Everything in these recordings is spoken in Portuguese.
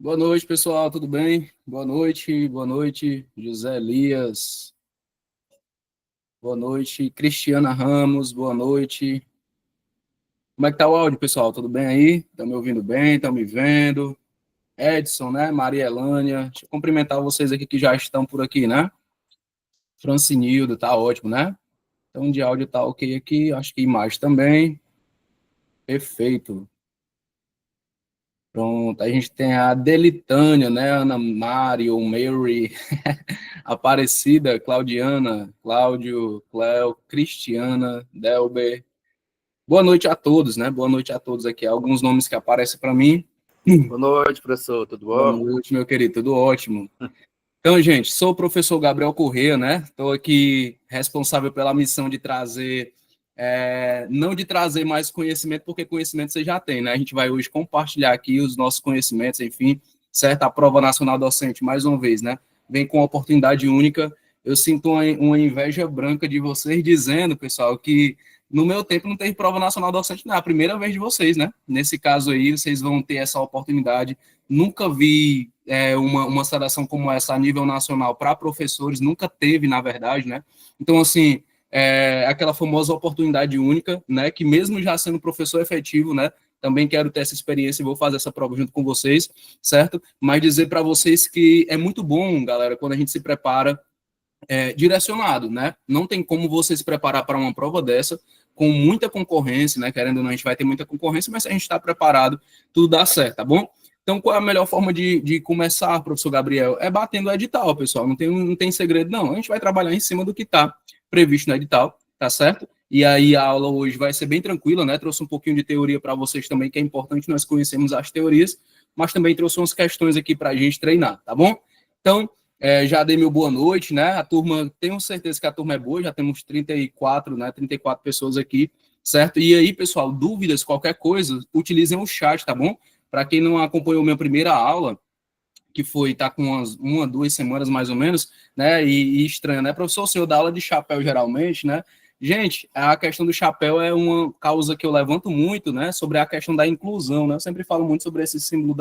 Boa noite, pessoal, tudo bem? Boa noite, José Elias, boa noite, Cristiana Ramos, boa noite. Como é que tá o áudio, pessoal? Tudo bem aí? Estão me ouvindo bem? Estão me vendo? Edson, né? Maria Elânia, deixa eu cumprimentar vocês aqui que já estão por aqui, né? Francinildo, tá ótimo, né? Então, de áudio tá ok aqui, acho que imagem também. Perfeito. Pronto, a gente tem a Delitânia, né? Ana Mário, Mary, Aparecida, Claudiana, Cláudio, Cléo, Cristiana, Delber. Boa noite a todos, né? Boa noite a todos aqui. Alguns nomes que aparecem para mim. Boa noite, professor. Tudo Boa bom? noite, meu querido. Tudo ótimo. Então, gente, sou o professor Gabriel Corrêa, né? Estou aqui responsável pela missão de trazer, não de trazer mais conhecimento, porque conhecimento você já tem, né? A gente vai hoje compartilhar aqui os nossos conhecimentos, enfim, certo? A Prova Nacional Docente, mais uma vez, né? Vem com uma oportunidade única. Eu sinto uma inveja branca de vocês dizendo, pessoal, que no meu tempo não teve Prova Nacional Docente, não. É a primeira vez de vocês, né? Nesse caso aí, vocês vão ter essa oportunidade. Nunca vi uma seleção como essa a nível nacional para professores, nunca teve, na verdade, né? Então, assim, aquela famosa oportunidade única, né? Que mesmo já sendo professor efetivo, né? Também quero ter essa experiência e vou fazer essa prova junto com vocês, certo? Mas dizer para vocês que é muito bom, galera, quando a gente se prepara direcionado, né? Não tem como você se preparar para uma prova dessa com muita concorrência, né? Querendo ou não, a gente vai ter muita concorrência, mas se a gente está preparado, tudo dá certo, tá bom? Então, qual é a melhor forma de começar, professor Gabriel? É batendo o edital, pessoal. Não tem segredo, não. A gente vai trabalhar em cima do que está previsto no edital, tá certo? E aí a aula hoje vai ser bem tranquila, né? Trouxe um pouquinho de teoria para vocês também, que é importante nós conhecermos as teorias, mas também trouxe umas questões aqui para a gente treinar, tá bom? Então, já dei meu boa noite, né? A turma, tenho certeza que a turma é boa, já temos 34, né? 34 pessoas aqui, certo? E aí, pessoal, dúvidas, qualquer coisa, utilizem o chat, tá bom? Para quem não acompanhou minha primeira aula, que foi, tá com uma, 2 semanas mais ou menos, né? E estranho, né? Professor, o senhor dá aula de chapéu geralmente, né? Gente, a questão do chapéu é uma causa que eu levanto muito, né? Sobre a questão da inclusão, né? Eu sempre falo muito sobre esse símbolo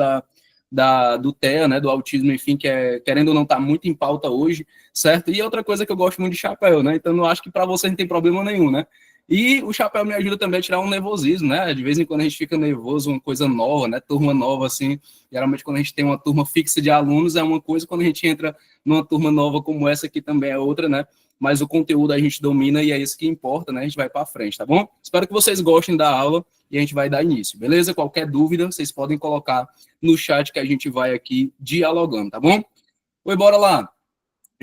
do TEA, né? Do autismo, enfim, que querendo ou não, tá muito em pauta hoje, certo? E outra coisa que eu gosto muito de chapéu, né? Então, eu acho que para você não tem problema nenhum, né? E o chapéu me ajuda também a tirar um nervosismo, né? De vez em quando a gente fica nervoso, uma coisa nova, né? Turma nova, assim. Geralmente, quando a gente tem uma turma fixa de alunos, é uma coisa, quando a gente entra numa turma nova como essa aqui também é outra, né? Mas o conteúdo a gente domina e é isso que importa, né? A gente vai para frente, tá bom? Espero que vocês gostem da aula e a gente vai dar início, beleza? Qualquer dúvida, vocês podem colocar no chat que a gente vai aqui dialogando, tá bom? Oi, bora lá.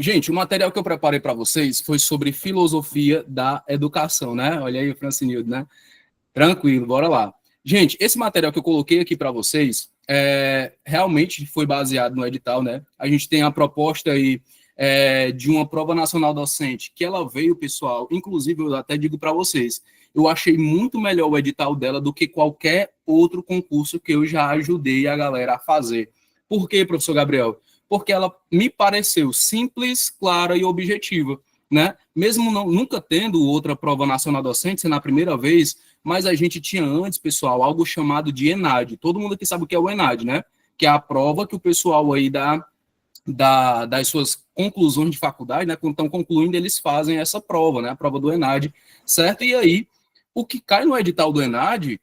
Gente, o material que eu preparei para vocês foi sobre filosofia da educação, né? Olha aí o Francinildo, né? Tranquilo, bora lá. Gente, esse material que eu coloquei aqui para vocês realmente foi baseado no edital, né? A gente tem a proposta aí de uma prova nacional docente, que ela veio, pessoal, inclusive eu até digo para vocês, eu achei muito melhor o edital dela do que qualquer outro concurso que eu já ajudei a galera a fazer. Por quê, professor Gabriel? Porque ela me pareceu simples, clara e objetiva, né? Mesmo nunca tendo outra prova nacional docente, sendo a primeira vez, mas a gente tinha antes, pessoal, algo chamado de ENAD. Todo mundo aqui sabe o que é o ENAD, né? Que é a prova que o pessoal aí das suas conclusões de faculdade, né? Quando estão concluindo, eles fazem essa prova, né? A prova do ENAD, certo? E aí, o que cai no edital do ENAD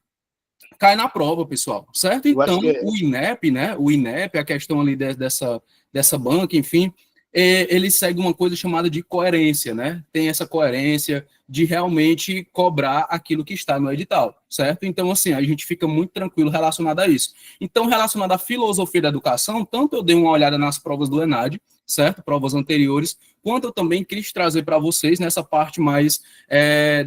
cai na prova, pessoal, certo? Eu acho Então, que é, o INEP, né? O INEP, a questão ali dessa banca, enfim, ele segue uma coisa chamada de coerência, né? Tem essa coerência de realmente cobrar aquilo que está no edital, certo? Então, assim, a gente fica muito tranquilo relacionado a isso. Então, relacionado à filosofia da educação, tanto eu dei uma olhada nas provas do ENAD, certo? Provas anteriores, quanto eu também quis trazer para vocês nessa parte mais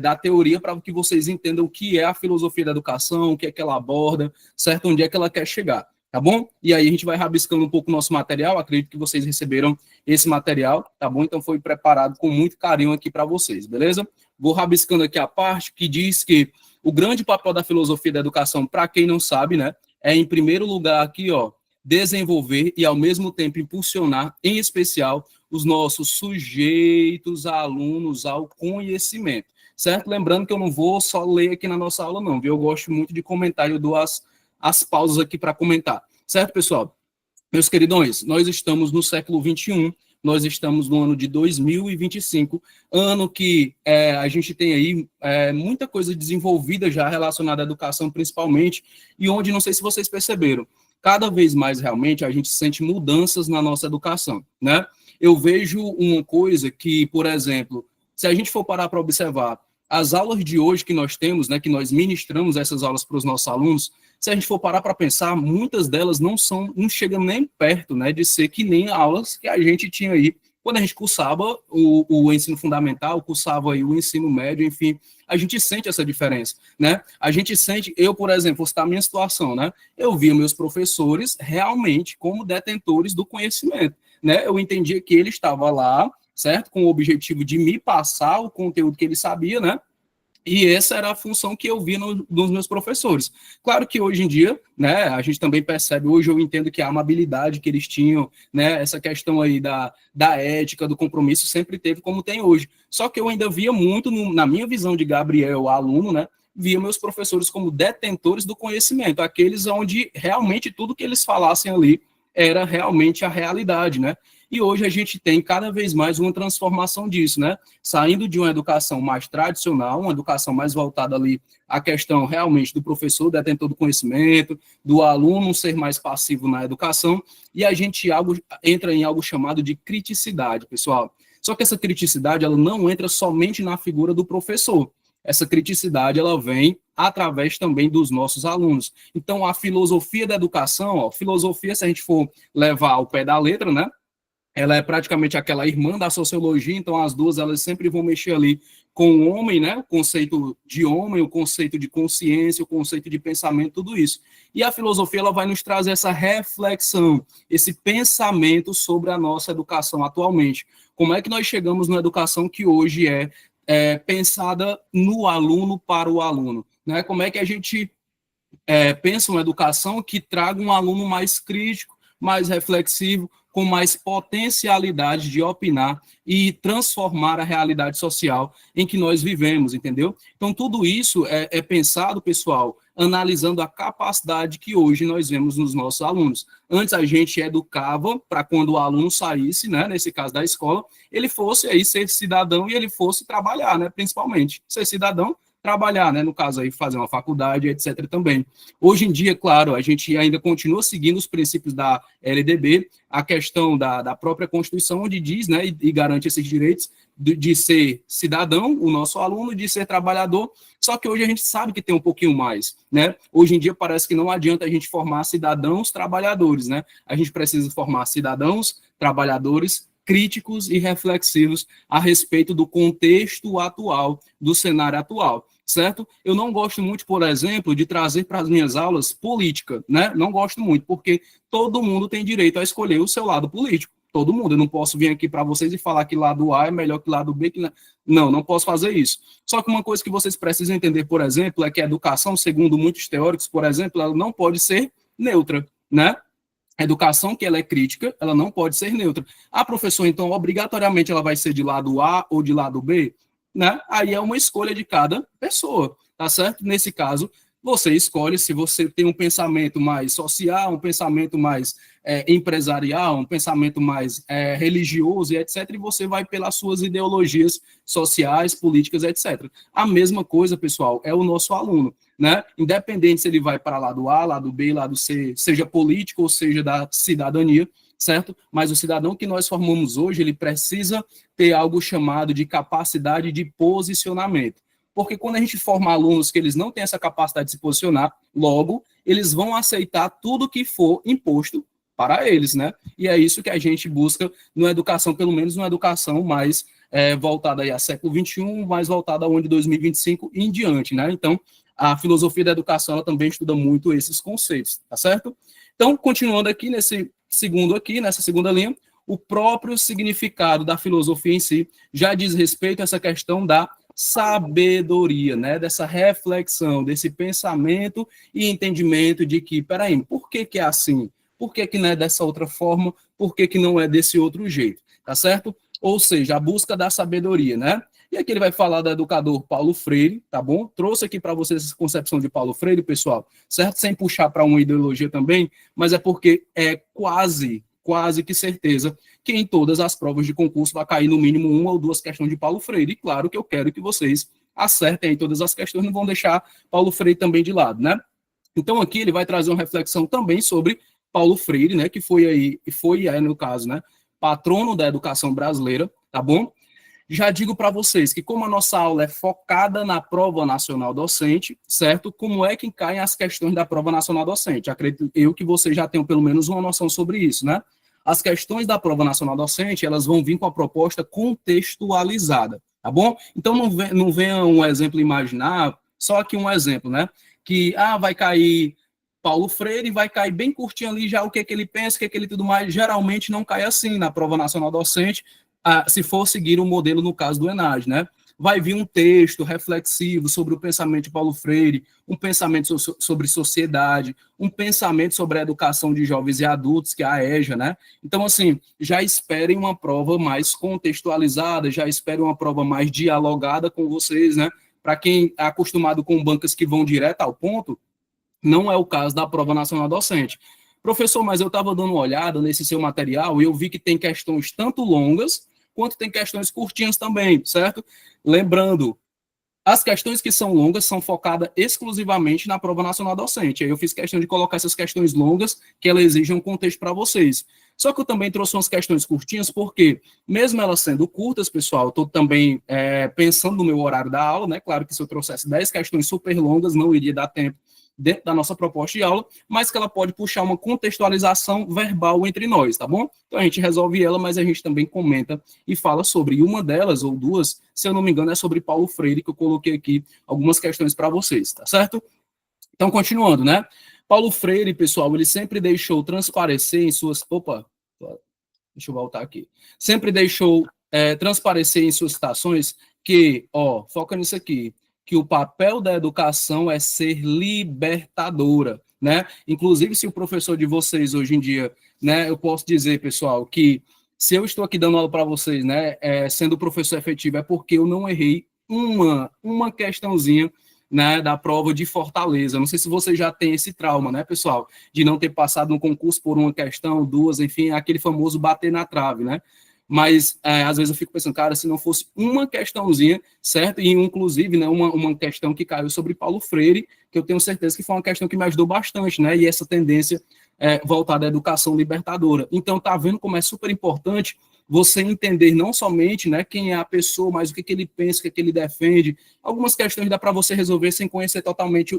da teoria para que vocês entendam o que é a filosofia da educação, o que é que ela aborda, certo? Onde é que ela quer chegar, tá bom? E aí a gente vai rabiscando um pouco o nosso material, acredito que vocês receberam esse material, tá bom? Então foi preparado com muito carinho aqui para vocês, beleza? Vou rabiscando aqui a parte que diz que o grande papel da filosofia da educação, para quem não sabe, né, é em primeiro lugar aqui, ó, desenvolver e ao mesmo tempo impulsionar, em especial, os nossos sujeitos, alunos ao conhecimento, certo? Lembrando que eu não vou só ler aqui na nossa aula, não, viu? Eu gosto muito de comentar, eu dou as pausas aqui para comentar, certo, pessoal? Meus queridões, nós estamos no século XXI, nós estamos no ano de 2025, ano que a gente tem aí muita coisa desenvolvida já relacionada à educação, principalmente, e onde, não sei se vocês perceberam, cada vez mais realmente a gente sente mudanças na nossa educação, né? Eu vejo uma coisa que, por exemplo, se a gente for parar para observar, as aulas de hoje que nós temos, né, que nós ministramos essas aulas para os nossos alunos, se a gente for parar para pensar, muitas delas não chegam nem perto, né, de ser que nem aulas que a gente tinha aí quando a gente cursava o ensino fundamental, cursava aí o ensino médio, enfim, a gente sente essa diferença, né? A gente sente, eu, por exemplo, vou citar a minha situação, né? Eu via meus professores realmente como detentores do conhecimento, né? Eu entendia que ele estava lá, certo? Com o objetivo de me passar o conteúdo que ele sabia, né? E essa era a função que eu via nos meus professores. Claro que hoje em dia, né, a gente também percebe, hoje eu entendo que a amabilidade que eles tinham, né, essa questão aí da ética, do compromisso, sempre teve como tem hoje. Só que eu ainda via muito, na minha visão de Gabriel, aluno, né, via meus professores como detentores do conhecimento, aqueles onde realmente tudo que eles falassem ali era realmente a realidade, né? E hoje a gente tem cada vez mais uma transformação disso, né? Saindo de uma educação mais tradicional, uma educação mais voltada ali à questão realmente do professor, detentor do conhecimento, do aluno ser mais passivo na educação, e a gente entra em algo chamado de criticidade, pessoal. Só que essa criticidade, ela não entra somente na figura do professor. Essa criticidade, ela vem através também dos nossos alunos. Então, a filosofia da educação, ó, filosofia, se a gente for levar ao pé da letra, né? Ela é praticamente aquela irmã da sociologia, então as duas elas sempre vão mexer ali com o homem, né? O conceito de homem, o conceito de consciência, o conceito de pensamento, tudo isso. E a filosofia ela vai nos trazer essa reflexão, esse pensamento sobre a nossa educação atualmente. Como é que nós chegamos na educação que hoje é pensada no aluno para o aluno, né? Como é que a gente pensa uma educação que traga um aluno mais crítico, mais reflexivo, com mais potencialidade de opinar e transformar a realidade social em que nós vivemos, entendeu? Então, tudo isso é pensado, pessoal, analisando a capacidade que hoje nós vemos nos nossos alunos. Antes, a gente educava para quando o aluno saísse, né, nesse caso da escola, ele fosse aí ser cidadão e ele fosse trabalhar, né, principalmente. Ser cidadão, trabalhar, né, no caso aí, fazer uma faculdade, etc. também. Hoje em dia, claro, a gente ainda continua seguindo os princípios da LDB, a questão da própria Constituição, onde diz, né, e garante esses direitos de ser cidadão, o nosso aluno, de ser trabalhador, só que hoje a gente sabe que tem um pouquinho mais, né? Hoje em dia parece que não adianta a gente formar cidadãos trabalhadores, né? A gente precisa formar cidadãos trabalhadores críticos e reflexivos a respeito do contexto atual, do cenário atual, certo? Eu não gosto muito, por exemplo, de trazer para as minhas aulas política, né? Não gosto muito, porque todo mundo tem direito a escolher o seu lado político. Todo mundo. Eu não posso vir aqui para vocês e falar que lado A é melhor que lado B. Não posso fazer isso. Só que uma coisa que vocês precisam entender, por exemplo, é que a educação, segundo muitos teóricos, por exemplo, ela não pode ser neutra, né? A educação que ela é crítica, ela não pode ser neutra. A professora, então, obrigatoriamente ela vai ser de lado A ou de lado B, né? Aí é uma escolha de cada pessoa, tá certo? Nesse caso, você escolhe se você tem um pensamento mais social, um pensamento mais empresarial, um pensamento mais religioso e etc., e você vai pelas suas ideologias sociais, políticas, etc. A mesma coisa, pessoal, é o nosso aluno, né? Independente se ele vai para lado A, lado B, lado C, seja político ou seja da cidadania, certo? Mas o cidadão que nós formamos hoje, ele precisa ter algo chamado de capacidade de posicionamento. Porque quando a gente forma alunos que eles não têm essa capacidade de se posicionar, logo, eles vão aceitar tudo que for imposto para eles, né? E é isso que a gente busca na educação, pelo menos numa educação mais voltada aí a século XXI, mais voltada ao ano de 2025 e em diante, né? Então, a filosofia da educação, ela também estuda muito esses conceitos, tá certo? Então, continuando aqui nessa segunda linha, o próprio significado da filosofia em si já diz respeito a essa questão da sabedoria, né? Dessa reflexão, desse pensamento e entendimento de que, peraí, por que é assim? Por que não é dessa outra forma? Por que não é desse outro jeito? Tá certo? Ou seja, a busca da sabedoria, né? E aqui ele vai falar do educador Paulo Freire, tá bom? Trouxe aqui para vocês essa concepção de Paulo Freire, pessoal, certo? Sem puxar para uma ideologia também, mas é porque é quase que certeza que em todas as provas de concurso vai cair no mínimo uma ou duas questões de Paulo Freire. E claro que eu quero que vocês acertem aí todas as questões, não vão deixar Paulo Freire também de lado, né? Então aqui ele vai trazer uma reflexão também sobre Paulo Freire, né, que foi aí, no caso, né, patrono da educação brasileira, tá bom? Já digo para vocês que como a nossa aula é focada na prova nacional docente, certo? Como é que caem as questões da prova nacional docente? Acredito eu que vocês já tenham pelo menos uma noção sobre isso, né? As questões da prova nacional docente, elas vão vir com a proposta contextualizada, tá bom? Então não venha um exemplo imaginar, só aqui um exemplo, né? Que, vai cair Paulo Freire, vai cair bem curtinho ali já o que ele pensa, o que ele tudo mais. Geralmente não cai assim na prova nacional docente, se for seguir o modelo no caso do ENAD, né? Vai vir um texto reflexivo sobre o pensamento de Paulo Freire, um pensamento sobre sociedade, um pensamento sobre a educação de jovens e adultos, que é a EJA, né? Então, assim, já esperem uma prova mais contextualizada, já esperem uma prova mais dialogada com vocês, né? Para quem é acostumado com bancas que vão direto ao ponto, não é o caso da prova nacional docente. Professor, mas eu estava dando uma olhada nesse seu material e eu vi que tem questões tanto longas quanto tem questões curtinhas também, certo? Lembrando, as questões que são longas são focadas exclusivamente na prova nacional docente. Aí eu fiz questão de colocar essas questões longas que ela exigem um contexto para vocês. Só que eu também trouxe umas questões curtinhas, porque, mesmo elas sendo curtas, pessoal, eu estou também pensando no meu horário da aula, né? Claro que se eu trouxesse 10 questões super longas, não iria dar tempo dentro da nossa proposta de aula, mas que ela pode puxar uma contextualização verbal entre nós, tá bom? Então a gente resolve ela, mas a gente também comenta e fala sobre. E uma delas, ou duas, se eu não me engano, é sobre Paulo Freire, que eu coloquei aqui algumas questões para vocês, tá certo? Então, continuando, né? Paulo Freire, pessoal, ele sempre deixou transparecer em suas... Opa, deixa eu voltar aqui. Sempre deixou transparecer em suas citações que, foca nisso aqui, que o papel da educação é ser libertadora, né? Inclusive, se o professor de vocês hoje em dia, né, eu posso dizer, pessoal, que se eu estou aqui dando aula para vocês, né, sendo professor efetivo, é porque eu não errei uma questãozinha, né, da prova de Fortaleza. Não sei se você já tem esse trauma, né, pessoal, de não ter passado no concurso por uma questão, duas, enfim, aquele famoso bater na trave, né? Mas, às vezes, eu fico pensando, cara, se não fosse uma questãozinha, certo? E, inclusive, né, uma questão que caiu sobre Paulo Freire, que eu tenho certeza que foi uma questão que me ajudou bastante, né? E essa tendência voltada à educação libertadora. Então, tá vendo como é super importante você entender não somente, né, quem é a pessoa, mas o que ele pensa, o que ele defende. Algumas questões dá para você resolver sem conhecer totalmente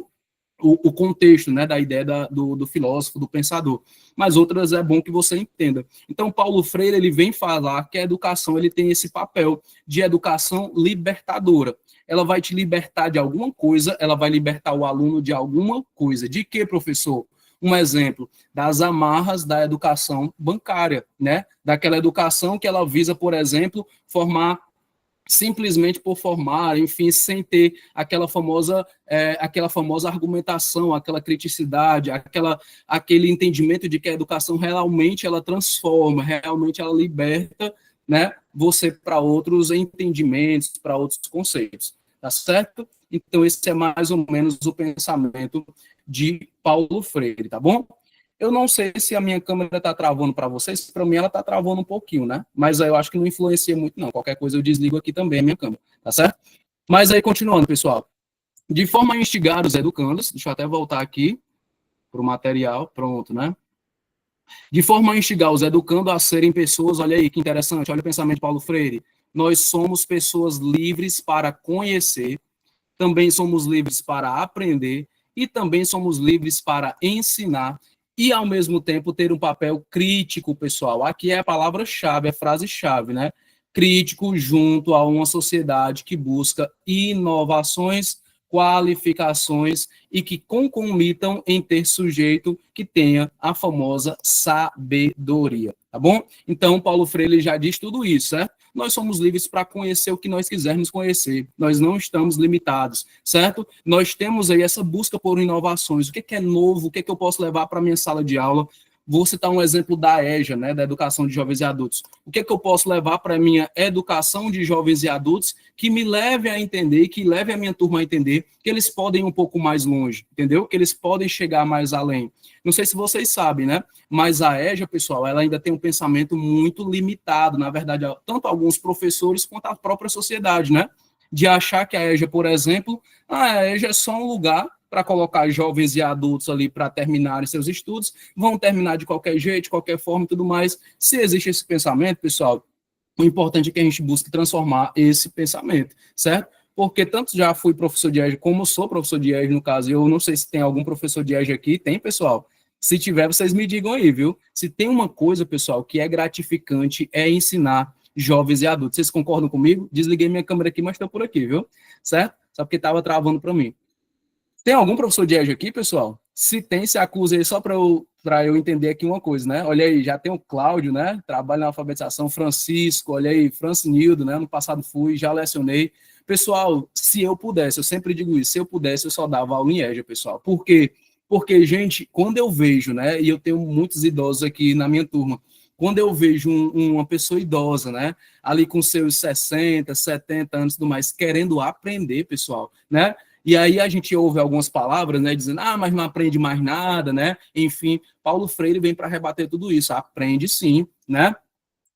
o contexto, né, da ideia do filósofo, do pensador, mas outras é bom que você entenda. Então, Paulo Freire, ele vem falar que a educação, ele tem esse papel de educação libertadora. Ela vai te libertar de alguma coisa, ela vai libertar o aluno de alguma coisa. De quê, professor? Um exemplo, das amarras da educação bancária, né? Daquela educação que ela visa, por exemplo, formar simplesmente por formar, enfim, sem ter aquela famosa argumentação, aquela criticidade, aquele entendimento de que a educação realmente ela transforma, realmente ela liberta, né, você para outros entendimentos, para outros conceitos, tá certo? Então esse é mais ou menos o pensamento de Paulo Freire, tá bom? Eu não sei se a minha câmera está travando para vocês, para mim ela está travando um pouquinho, né? Mas aí eu acho que não influencia muito, não. Qualquer coisa eu desligo aqui também a minha câmera, tá certo? Mas aí, continuando, pessoal. De forma a instigar os educandos, deixa eu até voltar aqui para o material, pronto, né? De forma a instigar os educandos a serem pessoas, olha aí que interessante, olha o pensamento de Paulo Freire. Nós somos pessoas livres para conhecer, também somos livres para aprender e também somos livres para ensinar e, ao mesmo tempo, ter um papel crítico, pessoal. Aqui é a palavra-chave, a frase-chave, né? Crítico junto a uma sociedade que busca inovações, qualificações e que concomitam em ter sujeito que tenha a famosa sabedoria, tá bom? Então, Paulo Freire já diz tudo isso, certo? Nós somos livres para conhecer o que nós quisermos conhecer, nós não estamos limitados, certo? Nós temos aí essa busca por inovações, o que é novo, o que eu posso levar para a minha sala de aula, Vou citar um exemplo da EJA, né, da Educação de Jovens e Adultos. O que é que eu posso levar para a minha educação de jovens e adultos que me leve a entender, que leve a minha turma a entender que eles podem ir um pouco mais longe, entendeu? Que eles podem chegar mais além. Não sei se vocês sabem, né? Mas a EJA, pessoal, ela ainda tem um pensamento muito limitado, na verdade, tanto alguns professores quanto a própria sociedade, né? De achar que a EJA, por exemplo, a EJA é só um lugar para colocar jovens e adultos ali para terminarem seus estudos, vão terminar de qualquer jeito, de qualquer forma e tudo mais. Se existe esse pensamento, pessoal, o importante é que a gente busque transformar esse pensamento, certo? Porque tanto já fui professor de EJA, como sou professor de EJA, no caso, eu não sei se tem algum professor de EJA aqui, tem, pessoal? Se tiver, vocês me digam aí, viu? Se tem uma coisa, pessoal, que é gratificante, é ensinar jovens e adultos. Vocês concordam comigo? Desliguei minha câmera aqui, mas estou por aqui, viu? Certo? Só porque estava travando para mim. Tem algum professor de EJA aqui, pessoal? Se tem, se acusa aí só para eu entender aqui uma coisa, né? Olha aí, já tem o Cláudio, né? Trabalha na alfabetização, Francisco, olha aí, Francinildo, né? No passado fui, já lecionei. Pessoal, se eu pudesse, eu sempre digo isso, se eu pudesse, eu só dava aula em EJA, pessoal. Por quê? Porque, gente, quando eu vejo, né? E eu tenho muitos idosos aqui na minha turma, quando eu vejo uma pessoa idosa, né? Ali com seus 60, 70 anos e tudo mais, querendo aprender, pessoal, né? E aí a gente ouve algumas palavras, né, dizendo, mas não aprende mais nada, né? Enfim, Paulo Freire vem para rebater tudo isso. Aprende sim, né?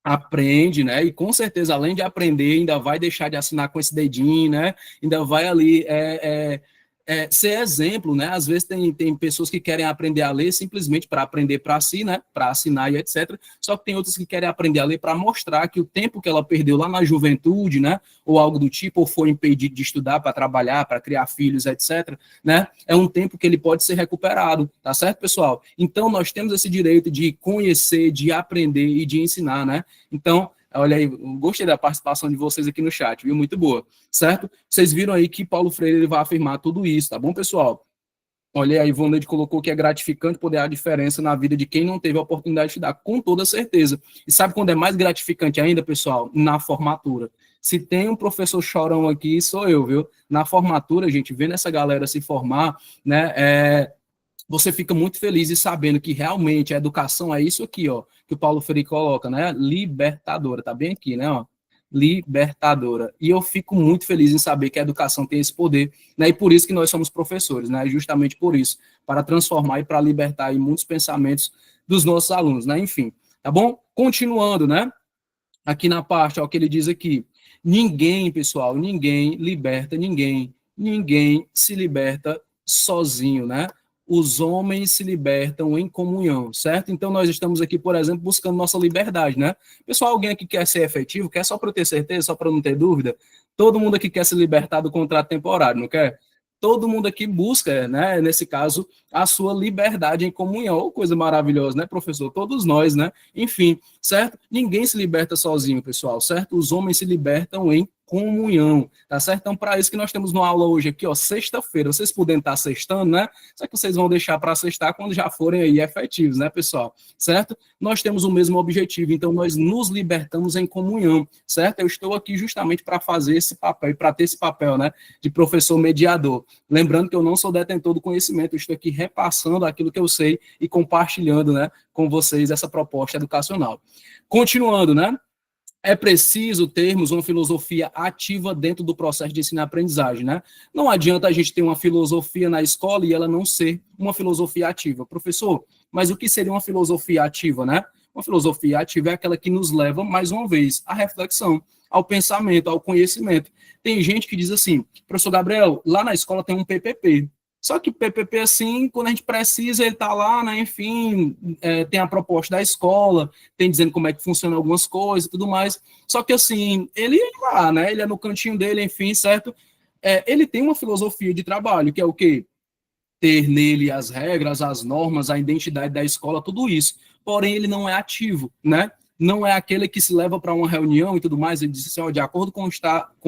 Aprende, né? E com certeza, além de aprender, ainda vai deixar de assinar com esse dedinho, né? Ainda vai ali ser exemplo, né? Às vezes tem pessoas que querem aprender a ler simplesmente para aprender para si, né? Para assinar e etc. Só que tem outras que querem aprender a ler para mostrar que o tempo que ela perdeu lá na juventude, né? Ou algo do tipo, ou foi impedido de estudar para trabalhar, para criar filhos, etc. Né? É um tempo que ele pode ser recuperado, tá certo, pessoal? Então nós temos esse direito de conhecer, de aprender e de ensinar, né? Então, olha aí, gostei da participação de vocês aqui no chat, viu? Muito boa, certo? Vocês viram aí que Paulo Freire ele vai afirmar tudo isso, tá bom, pessoal? Olha aí, a Ivonne colocou que é gratificante poder a diferença na vida de quem não teve a oportunidade de estudar, com toda certeza. E sabe quando é mais gratificante ainda, pessoal? Na formatura. Se tem um professor chorão aqui, sou eu, viu? Na formatura, gente, vendo essa galera se formar, né, você fica muito feliz e sabendo que realmente a educação é isso aqui, ó, que o Paulo Freire coloca, né? Libertadora, tá bem aqui, né? Ó, libertadora. E eu fico muito feliz em saber que a educação tem esse poder, né? E por isso que nós somos professores, né? Justamente por isso, para transformar e para libertar aí muitos pensamentos dos nossos alunos, né? Enfim, tá bom? Continuando, né? Aqui na parte, ó, que ele diz aqui, ninguém, pessoal, ninguém liberta ninguém, ninguém se liberta sozinho, né? Os homens se libertam em comunhão, certo? Então, nós estamos aqui, por exemplo, buscando nossa liberdade, né? Pessoal, alguém aqui quer ser efetivo? Quer só para eu ter certeza, só para não ter dúvida? Todo mundo aqui quer se libertar do contrato temporário, não quer? Todo mundo aqui busca, né, nesse caso, a sua liberdade em comunhão. Oh, coisa maravilhosa, né, professor? Todos nós, né? Enfim, certo? Ninguém se liberta sozinho, pessoal, certo? Os homens se libertam em comunhão, tá certo? Então, para isso que nós temos uma aula hoje aqui, ó, sexta-feira. Vocês podem estar sextando, né? Só que vocês vão deixar para sextar quando já forem aí efetivos, né, pessoal? Certo? Nós temos o mesmo objetivo, então nós nos libertamos em comunhão, certo? Eu estou aqui justamente para fazer esse papel, e para ter esse papel, né, de professor mediador. Lembrando que eu não sou detentor do conhecimento, eu estou aqui repassando aquilo que eu sei e compartilhando, né, com vocês essa proposta educacional. Continuando, né? É preciso termos uma filosofia ativa dentro do processo de ensino e aprendizagem, né? Não adianta a gente ter uma filosofia na escola e ela não ser uma filosofia ativa. Professor, mas o que seria uma filosofia ativa, né? Uma filosofia ativa é aquela que nos leva, mais uma vez, à reflexão, ao pensamento, ao conhecimento. Tem gente que diz assim, professor Gabriel, lá na escola tem um PPP. Só que PPP, assim, quando a gente precisa, ele está lá, né, enfim, tem a proposta da escola, tem dizendo como é que funciona algumas coisas e tudo mais. Só que, assim, ele é lá, né, ele é no cantinho dele, enfim, certo? Ele tem uma filosofia de trabalho, que é o quê? Ter nele as regras, as normas, a identidade da escola, tudo isso. Porém, ele não é ativo, né? Não é aquele que se leva para uma reunião e tudo mais, ele diz assim, ó, de acordo com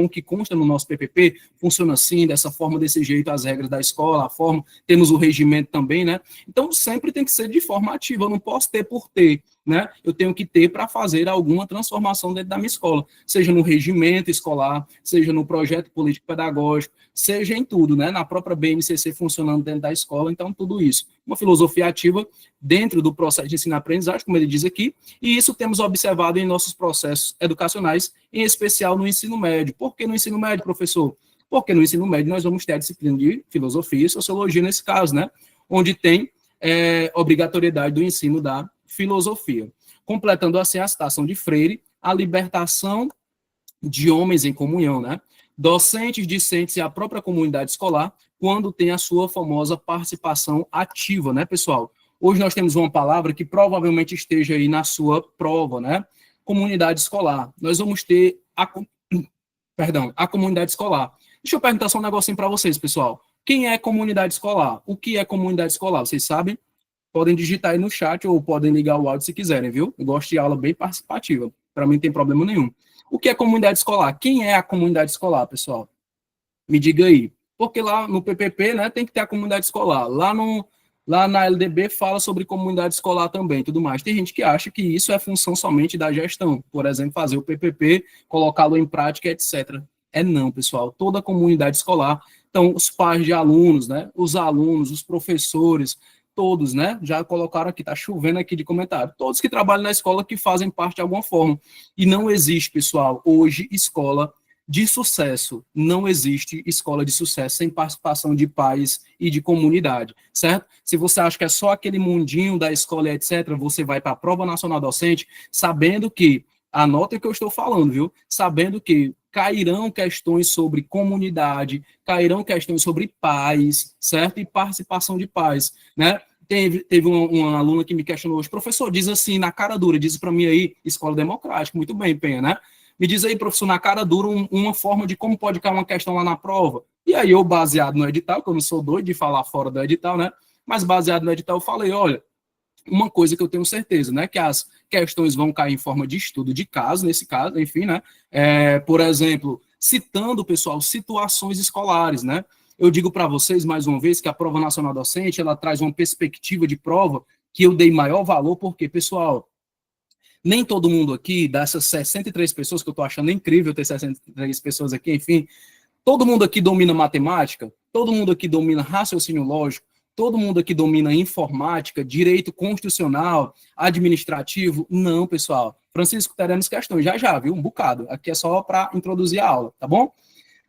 o que consta no nosso PPP, funciona assim, dessa forma, desse jeito, as regras da escola, a forma, temos o regimento também, né? Então, sempre tem que ser de forma ativa, eu não posso ter por ter, né? Eu tenho que ter para fazer alguma transformação dentro da minha escola, seja no regimento escolar, seja no projeto político-pedagógico, seja em tudo, né? Na própria BNCC funcionando dentro da escola, então tudo isso. uma filosofia ativa dentro do processo de ensino-aprendizagem, como ele diz aqui, e isso temos observado em nossos processos educacionais, em especial no ensino médio. Por que no ensino médio, professor? Porque no ensino médio nós vamos ter a disciplina de filosofia e sociologia nesse caso, né? Onde tem obrigatoriedade do ensino da filosofia. Completando assim a citação de Freire, a libertação de homens em comunhão, né? Docentes, discentes e a própria comunidade escolar, quando tem a sua famosa participação ativa, né, pessoal? Hoje nós temos uma palavra que provavelmente esteja aí na sua prova, né? Comunidade escolar. Nós vamos ter a comunidade escolar. Deixa eu perguntar só um negocinho para vocês, pessoal. Quem é comunidade escolar? O que é comunidade escolar? Vocês sabem? Podem digitar aí no chat ou podem ligar o áudio se quiserem, viu? Eu gosto de aula bem participativa. Para mim não tem problema nenhum. O que é comunidade escolar? Quem é a comunidade escolar, pessoal? Me diga aí. Porque lá no PPP, né, tem que ter a comunidade escolar. Lá na LDB fala sobre comunidade escolar também, tudo mais. Tem gente que acha que isso é função somente da gestão. Por exemplo, fazer o PPP, colocá-lo em prática, etc. É não, pessoal. Toda a comunidade escolar, então os pais de alunos, né, os alunos, os professores, todos, né, já colocaram aqui, tá chovendo aqui de comentário. Todos que trabalham na escola que fazem parte de alguma forma. E não existe, pessoal, hoje escola de sucesso. Não existe escola de sucesso sem participação de pais e de comunidade, certo? Se você acha que é só aquele mundinho da escola, etc., você vai para a prova nacional docente, sabendo que, anota o que eu estou falando, viu? Sabendo que cairão questões sobre comunidade, cairão questões sobre pais, certo? E participação de pais, né? Teve uma aluna que me questionou hoje, professor, diz assim, na cara dura, diz para mim aí, escola democrática, muito bem, Penha, né? Me diz aí, professor, na cara dura, uma forma de como pode cair uma questão lá na prova. E aí eu, baseado no edital, que eu não sou doido de falar fora do edital, né? Mas baseado no edital, eu falei, olha, uma coisa que eu tenho certeza, né? Que as questões vão cair em forma de estudo de caso, nesse caso, enfim, né? Por exemplo, citando, pessoal, situações escolares, né? Eu digo para vocês, mais uma vez, que a prova nacional docente, ela traz uma perspectiva de prova que eu dei maior valor, porque, pessoal, nem todo mundo aqui, dessas 63 pessoas, que eu estou achando incrível ter 63 pessoas aqui, enfim, todo mundo aqui domina matemática, todo mundo aqui domina raciocínio lógico, todo mundo aqui domina informática, direito constitucional, administrativo. Não, pessoal. Francisco, teremos questões já, viu? Um bocado. Aqui é só para introduzir a aula, tá bom?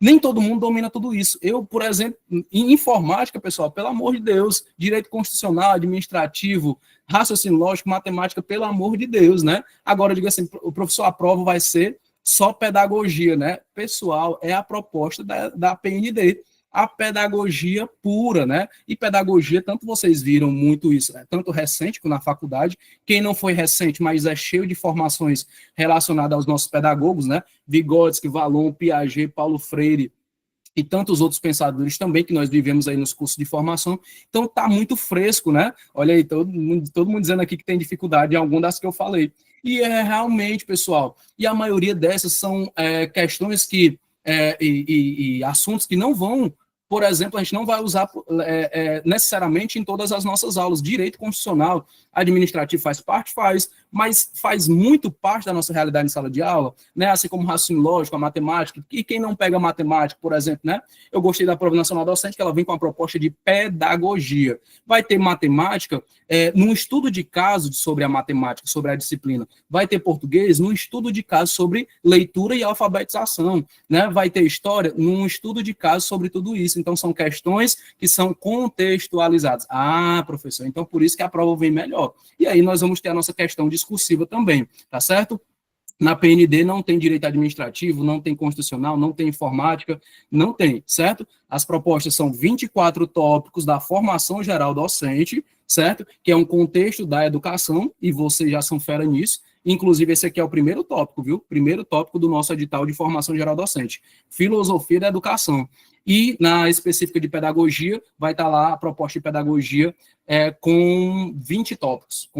Nem todo mundo domina tudo isso. Eu, por exemplo, em informática, pessoal, pelo amor de Deus, direito constitucional, administrativo, raciocínio lógico, matemática, pelo amor de Deus, né? Agora, diga assim, o professor, a prova vai ser só pedagogia, né? Pessoal, é a proposta da PND. A pedagogia pura, né? E pedagogia, tanto vocês viram muito isso, tanto recente como na faculdade, quem não foi recente, mas é cheio de formações relacionadas aos nossos pedagogos, né? Vygotsky, Vallon, Piaget, Paulo Freire e tantos outros pensadores também que nós vivemos aí nos cursos de formação. Então tá muito fresco, né? Olha aí, todo mundo dizendo aqui que tem dificuldade em alguma das que eu falei. E é realmente, pessoal, e a maioria dessas são questões que e assuntos que não vão, por exemplo, a gente não vai usar necessariamente em todas as nossas aulas. Direito constitucional, administrativo faz parte? Faz, mas faz muito parte da nossa realidade em sala de aula, né? Assim como raciocínio lógico, a matemática, e quem não pega matemática, por exemplo, né? Eu gostei da prova nacional docente, que ela vem com uma proposta de pedagogia. Vai ter matemática num estudo de caso sobre a matemática, sobre a disciplina. Vai ter português num estudo de caso sobre leitura e alfabetização, né? Vai ter história num estudo de caso sobre tudo isso. Então, são questões que são contextualizadas. Ah, professor, então por isso que a prova vem melhor. E aí nós vamos ter a nossa questão discursiva também, tá certo? Na PND não tem direito administrativo, não tem constitucional, não tem informática, não tem, certo? As propostas são 24 tópicos da formação geral docente, certo? Que é um contexto da educação, e vocês já são fera nisso. Inclusive, esse aqui é o primeiro tópico, viu? Primeiro tópico do nosso edital de formação geral docente. Filosofia da educação. E na específica de pedagogia, vai estar lá a proposta de pedagogia com 20 tópicos,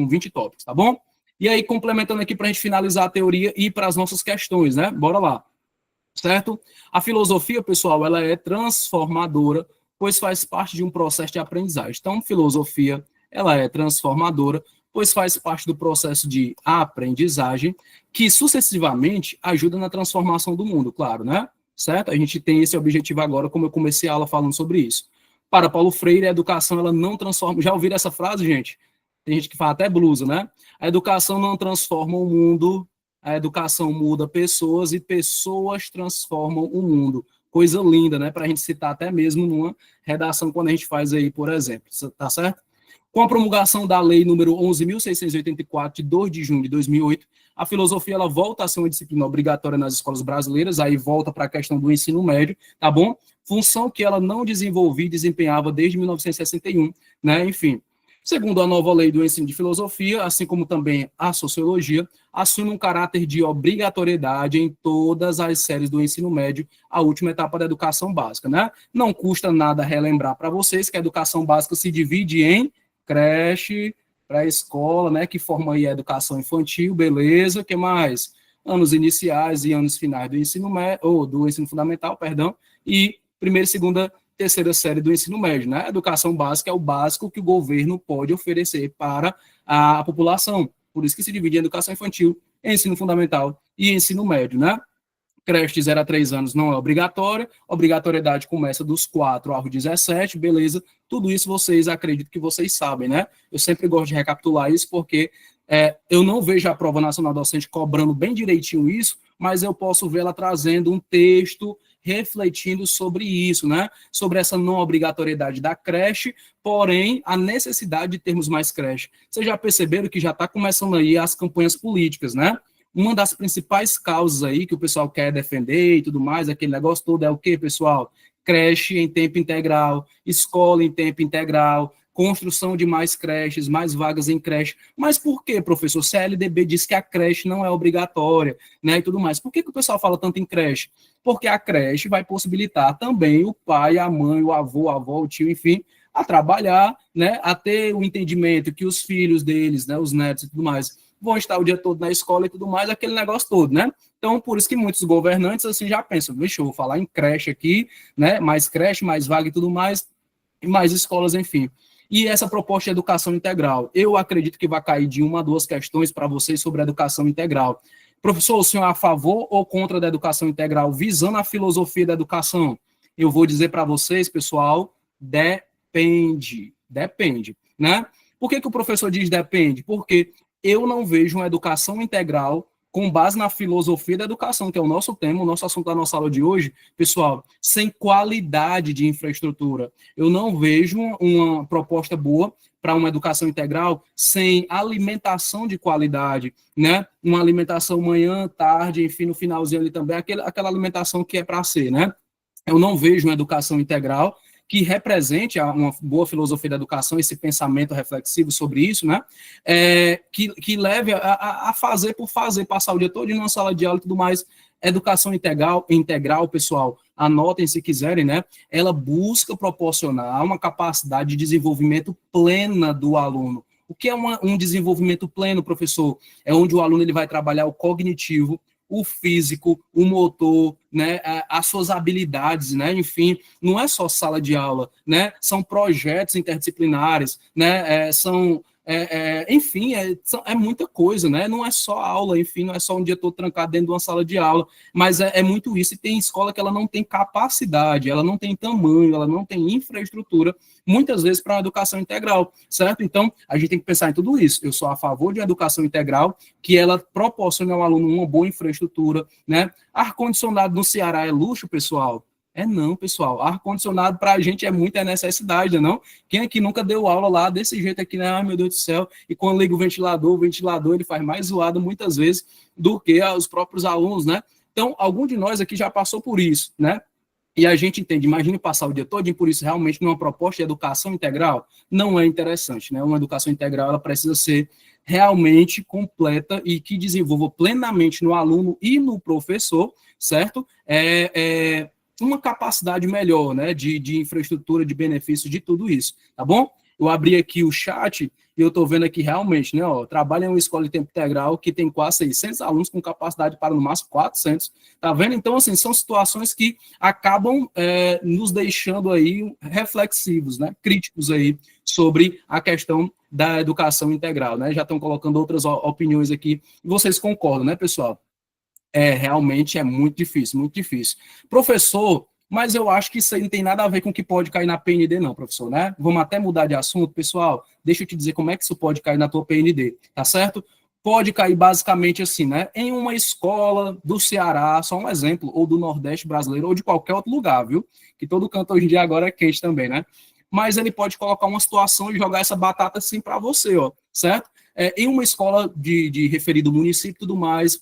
tá bom? E aí, complementando aqui para a gente finalizar a teoria e ir para as nossas questões, né? Bora lá, certo? A filosofia, pessoal, ela é transformadora, pois faz parte de um processo de aprendizagem. Então, filosofia, ela é transformadora, pois faz parte do processo de aprendizagem, que sucessivamente ajuda na transformação do mundo, claro, né? Certo? A gente tem esse objetivo agora, como eu comecei a aula falando sobre isso. Para Paulo Freire, a educação ela não transforma... Já ouviram essa frase, gente? Tem gente que fala até blusa, né? A educação não transforma o mundo, a educação muda pessoas e pessoas transformam o mundo. Coisa linda, né? Para a gente citar até mesmo numa redação quando a gente faz aí, por exemplo. Tá certo? Com a promulgação da lei número 11.684, de 2 de junho de 2008, a filosofia ela volta a ser uma disciplina obrigatória nas escolas brasileiras, aí volta para a questão do ensino médio, tá bom? Função que ela não desenvolvia e desempenhava desde 1961, né? Enfim, segundo a nova lei do ensino de filosofia, assim como também a sociologia, assume um caráter de obrigatoriedade em todas as séries do ensino médio, a última etapa da educação básica, né? Não custa nada relembrar para vocês que a educação básica se divide em creche, pré-escola, né, que forma aí a educação infantil, beleza, que mais? Anos iniciais e anos finais do ensino médio, ou do ensino fundamental, perdão, e primeira, segunda, terceira série do ensino médio, né? A educação básica é o básico que o governo pode oferecer para a população. Por isso que se divide em educação infantil, ensino fundamental e ensino médio, né? Creche de 0 a 3 anos não é obrigatória, obrigatoriedade começa dos 4 aos 17, beleza, tudo isso vocês acredito que vocês sabem, né? Eu sempre gosto de recapitular isso porque eu não vejo a Prova Nacional Docente cobrando bem direitinho isso, mas eu posso ver ela trazendo um texto refletindo sobre isso, né? Sobre essa não obrigatoriedade da creche, porém, a necessidade de termos mais creche. Vocês já perceberam que já está começando aí as campanhas políticas, né? Uma das principais causas aí que o pessoal quer defender e tudo mais, aquele negócio todo é o quê, pessoal? Creche em tempo integral, escola em tempo integral, construção de mais creches, mais vagas em creche. Mas por quê, professor? CLDB diz que a creche não é obrigatória, né, e tudo mais. Por que o pessoal fala tanto em creche? Porque a creche vai possibilitar também o pai, a mãe, o avô, a avó, o tio, enfim, a trabalhar, né, a ter o entendimento que os filhos deles, né, os netos e tudo mais, vão estar o dia todo na escola e tudo mais, aquele negócio todo, né? Então, por isso que muitos governantes, assim, já pensam, vixe, eu vou falar em creche aqui, né? Mais creche, mais vaga e tudo mais, e mais escolas, enfim. E essa proposta de educação integral, eu acredito que vai cair de uma a duas questões para vocês sobre a educação integral. Professor, o senhor é a favor ou contra da educação integral, visando a filosofia da educação? Eu vou dizer para vocês, pessoal, depende, né? Por que o professor diz depende? Porque eu não vejo uma educação integral com base na filosofia da educação, que é o nosso tema, o nosso assunto da nossa aula de hoje, pessoal, sem qualidade de infraestrutura. Eu não vejo uma proposta boa para uma educação integral sem alimentação de qualidade, né? Uma alimentação manhã, tarde, enfim, no finalzinho ali também, aquela alimentação que é para ser, né? Eu não vejo uma educação integral que represente uma boa filosofia da educação, esse pensamento reflexivo sobre isso, né? Que leve a fazer por fazer, passar o dia todo em uma sala de aula e tudo mais. Educação integral, pessoal, anotem se quiserem, né? Ela busca proporcionar uma capacidade de desenvolvimento plena do aluno. O que é um desenvolvimento pleno, professor? É onde o aluno ele vai trabalhar o cognitivo, o físico, o motor, né, as suas habilidades, né, enfim, não é só sala de aula, né, são projetos interdisciplinares, né, enfim, é muita coisa, né, não é só aula, enfim, não é só um dia todo trancado dentro de uma sala de aula, mas é muito isso, e tem escola que ela não tem capacidade, ela não tem tamanho, ela não tem infraestrutura, muitas vezes para uma educação integral, certo? Então, a gente tem que pensar em tudo isso. Eu sou a favor de uma educação integral, que ela proporcione ao aluno uma boa infraestrutura, né? Ar-condicionado no Ceará é luxo, pessoal? Não, pessoal. Ar-condicionado para a gente é muita necessidade, não? Quem aqui nunca deu aula lá desse jeito aqui, né? Ai, meu Deus do céu. E quando liga o ventilador ele faz mais zoado muitas vezes do que os próprios alunos, né? Então, algum de nós aqui já passou por isso, né? E a gente entende, imagine passar o dia todo, e por isso realmente numa proposta de educação integral não é interessante, né? Uma educação integral, ela precisa ser realmente completa e que desenvolva plenamente no aluno e no professor, certo? Uma capacidade melhor, né? De infraestrutura, de benefício, de tudo isso, tá bom? Eu abri aqui o chat e eu estou vendo aqui realmente, né, ó, trabalha em uma escola de tempo integral que tem quase 600 alunos com capacidade para no máximo 400, tá vendo? Então, assim, são situações que acabam nos deixando aí reflexivos, né, críticos aí sobre a questão da educação integral, né? Já estão colocando outras opiniões aqui, e vocês concordam, né, pessoal? Realmente é muito difícil, muito difícil. Professor, Mas eu acho que isso aí não tem nada a ver com o que pode cair na PND, não, professor, né? Vamos até mudar de assunto, pessoal. Deixa eu te dizer como é que isso pode cair na tua PND, tá certo? Pode cair basicamente assim, né? Em uma escola do Ceará, só um exemplo, ou do Nordeste brasileiro, ou de qualquer outro lugar, viu? Que todo canto hoje em dia agora é quente também, né? Mas ele pode colocar uma situação e jogar essa batata assim para você, ó, certo? Em uma escola de referido município e tudo mais,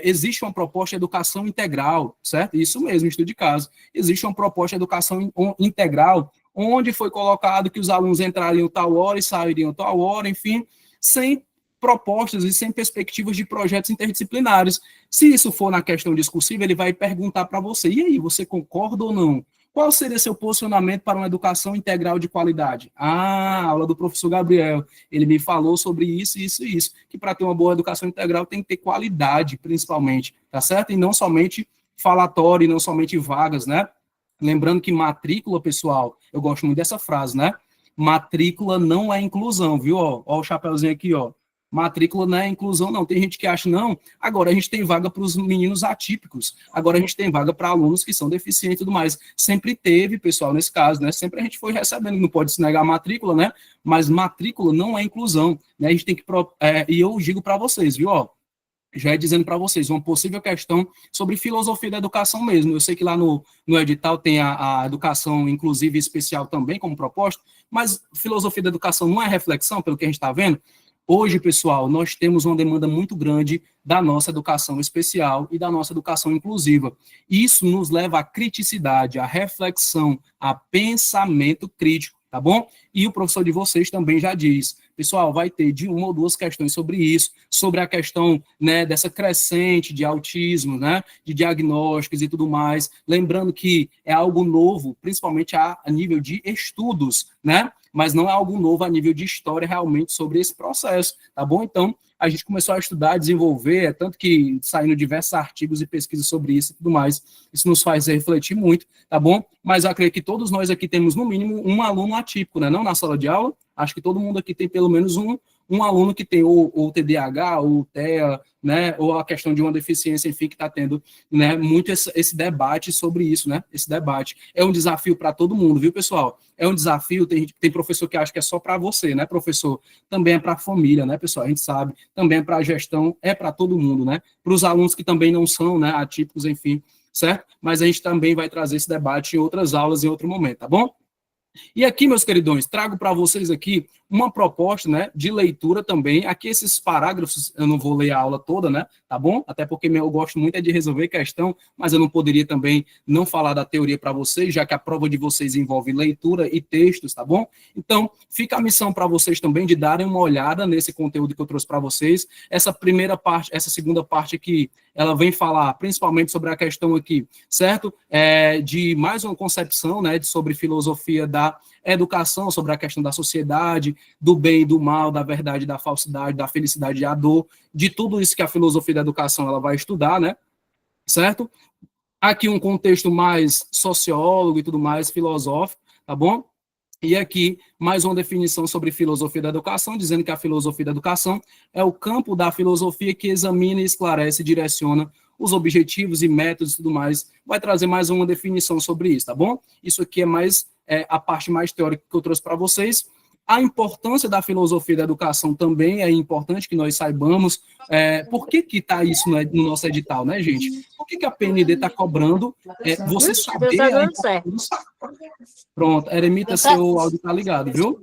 existe uma proposta de educação integral, certo? Isso mesmo, estudo de caso. Existe uma proposta de educação integral, onde foi colocado que os alunos entrariam tal hora e sairiam tal hora, enfim, sem propostas e sem perspectivas de projetos interdisciplinares. Se isso for na questão discursiva, ele vai perguntar para você, e aí, você concorda ou não? Qual seria seu posicionamento para uma educação integral de qualidade? Ah, aula do professor Gabriel. Ele me falou sobre isso, isso e isso. Que para ter uma boa educação integral tem que ter qualidade, principalmente, tá certo? E não somente falatório, e não somente vagas, né? Lembrando que matrícula, pessoal, eu gosto muito dessa frase, né? Matrícula não é inclusão, viu? Ó o chapeuzinho aqui, ó. Matrícula não é inclusão, não. Tem gente que acha, não. Agora a gente tem vaga para os meninos atípicos. Agora a gente tem vaga para alunos que são deficientes e tudo mais. Sempre teve, pessoal, nesse caso, né? Sempre a gente foi recebendo. Não pode se negar a matrícula, né? Mas matrícula não é inclusão, né? A gente tem que... e eu digo para vocês, viu? Ó, já é dizendo para vocês, uma possível questão sobre filosofia da educação mesmo. Eu sei que lá no edital tem a educação inclusiva e especial também como proposta, mas filosofia da educação não é reflexão, pelo que a gente está vendo? Hoje, pessoal, nós temos uma demanda muito grande da nossa educação especial e da nossa educação inclusiva. Isso nos leva à criticidade, à reflexão, a pensamento crítico, tá bom? E o professor de vocês também já diz, pessoal, vai ter de uma ou duas questões sobre isso, sobre a questão, né, dessa crescente de autismo, né, de diagnósticos e tudo mais. Lembrando que é algo novo, principalmente a nível de estudos, né? Mas não é algo novo a nível de história realmente sobre esse processo, tá bom? Então, a gente começou a estudar, desenvolver, tanto que saindo diversos artigos e pesquisas sobre isso e tudo mais, isso nos faz refletir muito, tá bom? Mas eu acredito que todos nós aqui temos, no mínimo, um aluno atípico, né? Não na sala de aula, acho que todo mundo aqui tem pelo menos um aluno que tem ou TDAH, ou TEA, né, ou a questão de uma deficiência, enfim, que está tendo, né, muito esse debate sobre isso, né, esse debate. É um desafio para todo mundo, viu, pessoal? É um desafio, tem professor que acha que é só para você, né, professor? Também é para a família, né, pessoal? A gente sabe, também é para a gestão, é para todo mundo, né? Para os alunos que também não são, né, atípicos, enfim, certo? Mas a gente também vai trazer esse debate em outras aulas, em outro momento, tá bom? E aqui, meus queridões, trago para vocês aqui uma proposta, né, de leitura também. Aqui esses parágrafos, eu não vou ler a aula toda, né, tá bom? Até porque eu gosto muito de resolver questão, mas eu não poderia também não falar da teoria para vocês, já que a prova de vocês envolve leitura e textos, tá bom? Então, fica a missão para vocês também de darem uma olhada nesse conteúdo que eu trouxe para vocês. Essa primeira parte, essa segunda parte aqui, ela vem falar principalmente sobre a questão aqui, certo? De mais uma concepção, né, sobre filosofia da educação, sobre a questão da sociedade, do bem e do mal, da verdade, da falsidade, da felicidade e da dor, de tudo isso que a filosofia da educação ela vai estudar, né? Certo? Aqui um contexto mais sociólogo e tudo mais, filosófico, tá bom? E aqui, mais uma definição sobre filosofia da educação, dizendo que a filosofia da educação é o campo da filosofia que examina, esclarece e direciona os objetivos e métodos e tudo mais. Vai trazer mais uma definição sobre isso, tá bom? Isso aqui é mais a parte mais teórica que eu trouxe para vocês. A importância da filosofia da educação também é importante que nós saibamos. Por que está isso no nosso edital, né, gente? Por que a PND está cobrando você saber a importância? Pronto, Eremita, seu áudio está ligado, viu?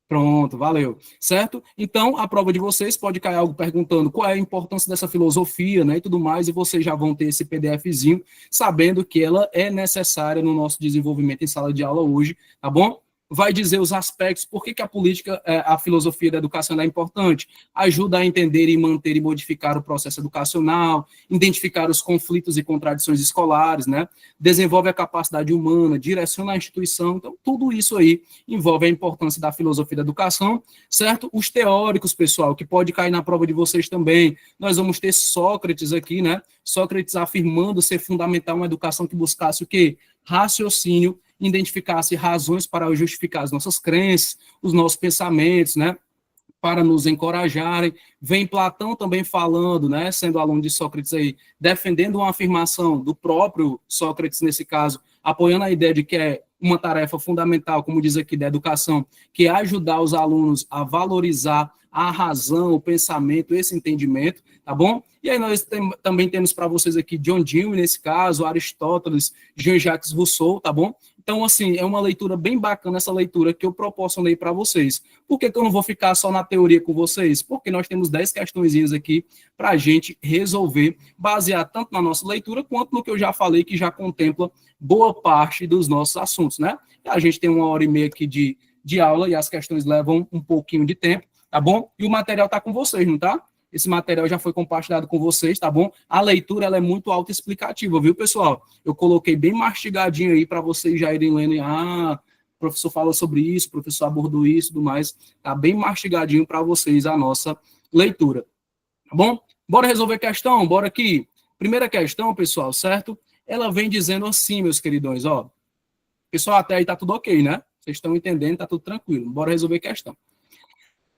Pronto, valeu. Certo? Então, a prova de vocês pode cair algo perguntando qual é a importância dessa filosofia, né, e tudo mais, e vocês já vão ter esse PDFzinho, sabendo que ela é necessária no nosso desenvolvimento em sala de aula hoje, tá bom? Vai dizer os aspectos, por que a política, a filosofia da educação é importante. Ajuda a entender e manter e modificar o processo educacional, identificar os conflitos e contradições escolares, né? Desenvolve a capacidade humana, direciona a instituição. Então, tudo isso aí envolve a importância da filosofia da educação, certo? Os teóricos, pessoal, que pode cair na prova de vocês também. Nós vamos ter Sócrates aqui, né? Sócrates afirmando ser fundamental uma educação que buscasse o quê? Raciocínio, identificasse razões para justificar as nossas crenças, os nossos pensamentos, né? para nos encorajarem. Vem Platão também falando, né, sendo aluno de Sócrates aí, defendendo uma afirmação do próprio Sócrates, nesse caso, apoiando a ideia de que é uma tarefa fundamental, como diz aqui, da educação, que é ajudar os alunos a valorizar a razão, o pensamento, esse entendimento, tá bom? E aí nós também temos para vocês aqui John Dewey, nesse caso, Aristóteles, Jean-Jacques Rousseau, tá bom? Então, assim, é uma leitura bem bacana, essa leitura que eu proporcionei para vocês. Por que eu não vou ficar só na teoria com vocês? Porque nós temos 10 questõezinhas aqui para a gente resolver, basear tanto na nossa leitura, quanto no que eu já falei, que já contempla boa parte dos nossos assuntos, né? A gente tem 1h30 aqui de aula e as questões levam um pouquinho de tempo, tá bom? E o material está com vocês, não tá? Esse material já foi compartilhado com vocês, tá bom? A leitura, ela é muito autoexplicativa, viu, pessoal? Eu coloquei bem mastigadinho aí para vocês já irem lendo. O professor falou sobre isso, o professor abordou isso e tudo mais. Tá bem mastigadinho para vocês a nossa leitura, tá bom? Bora resolver a questão? Bora aqui. Primeira questão, pessoal, certo? Ela vem dizendo assim, meus queridões, ó. Pessoal, até aí tá tudo ok, né? Vocês estão entendendo, tá tudo tranquilo. Bora resolver a questão.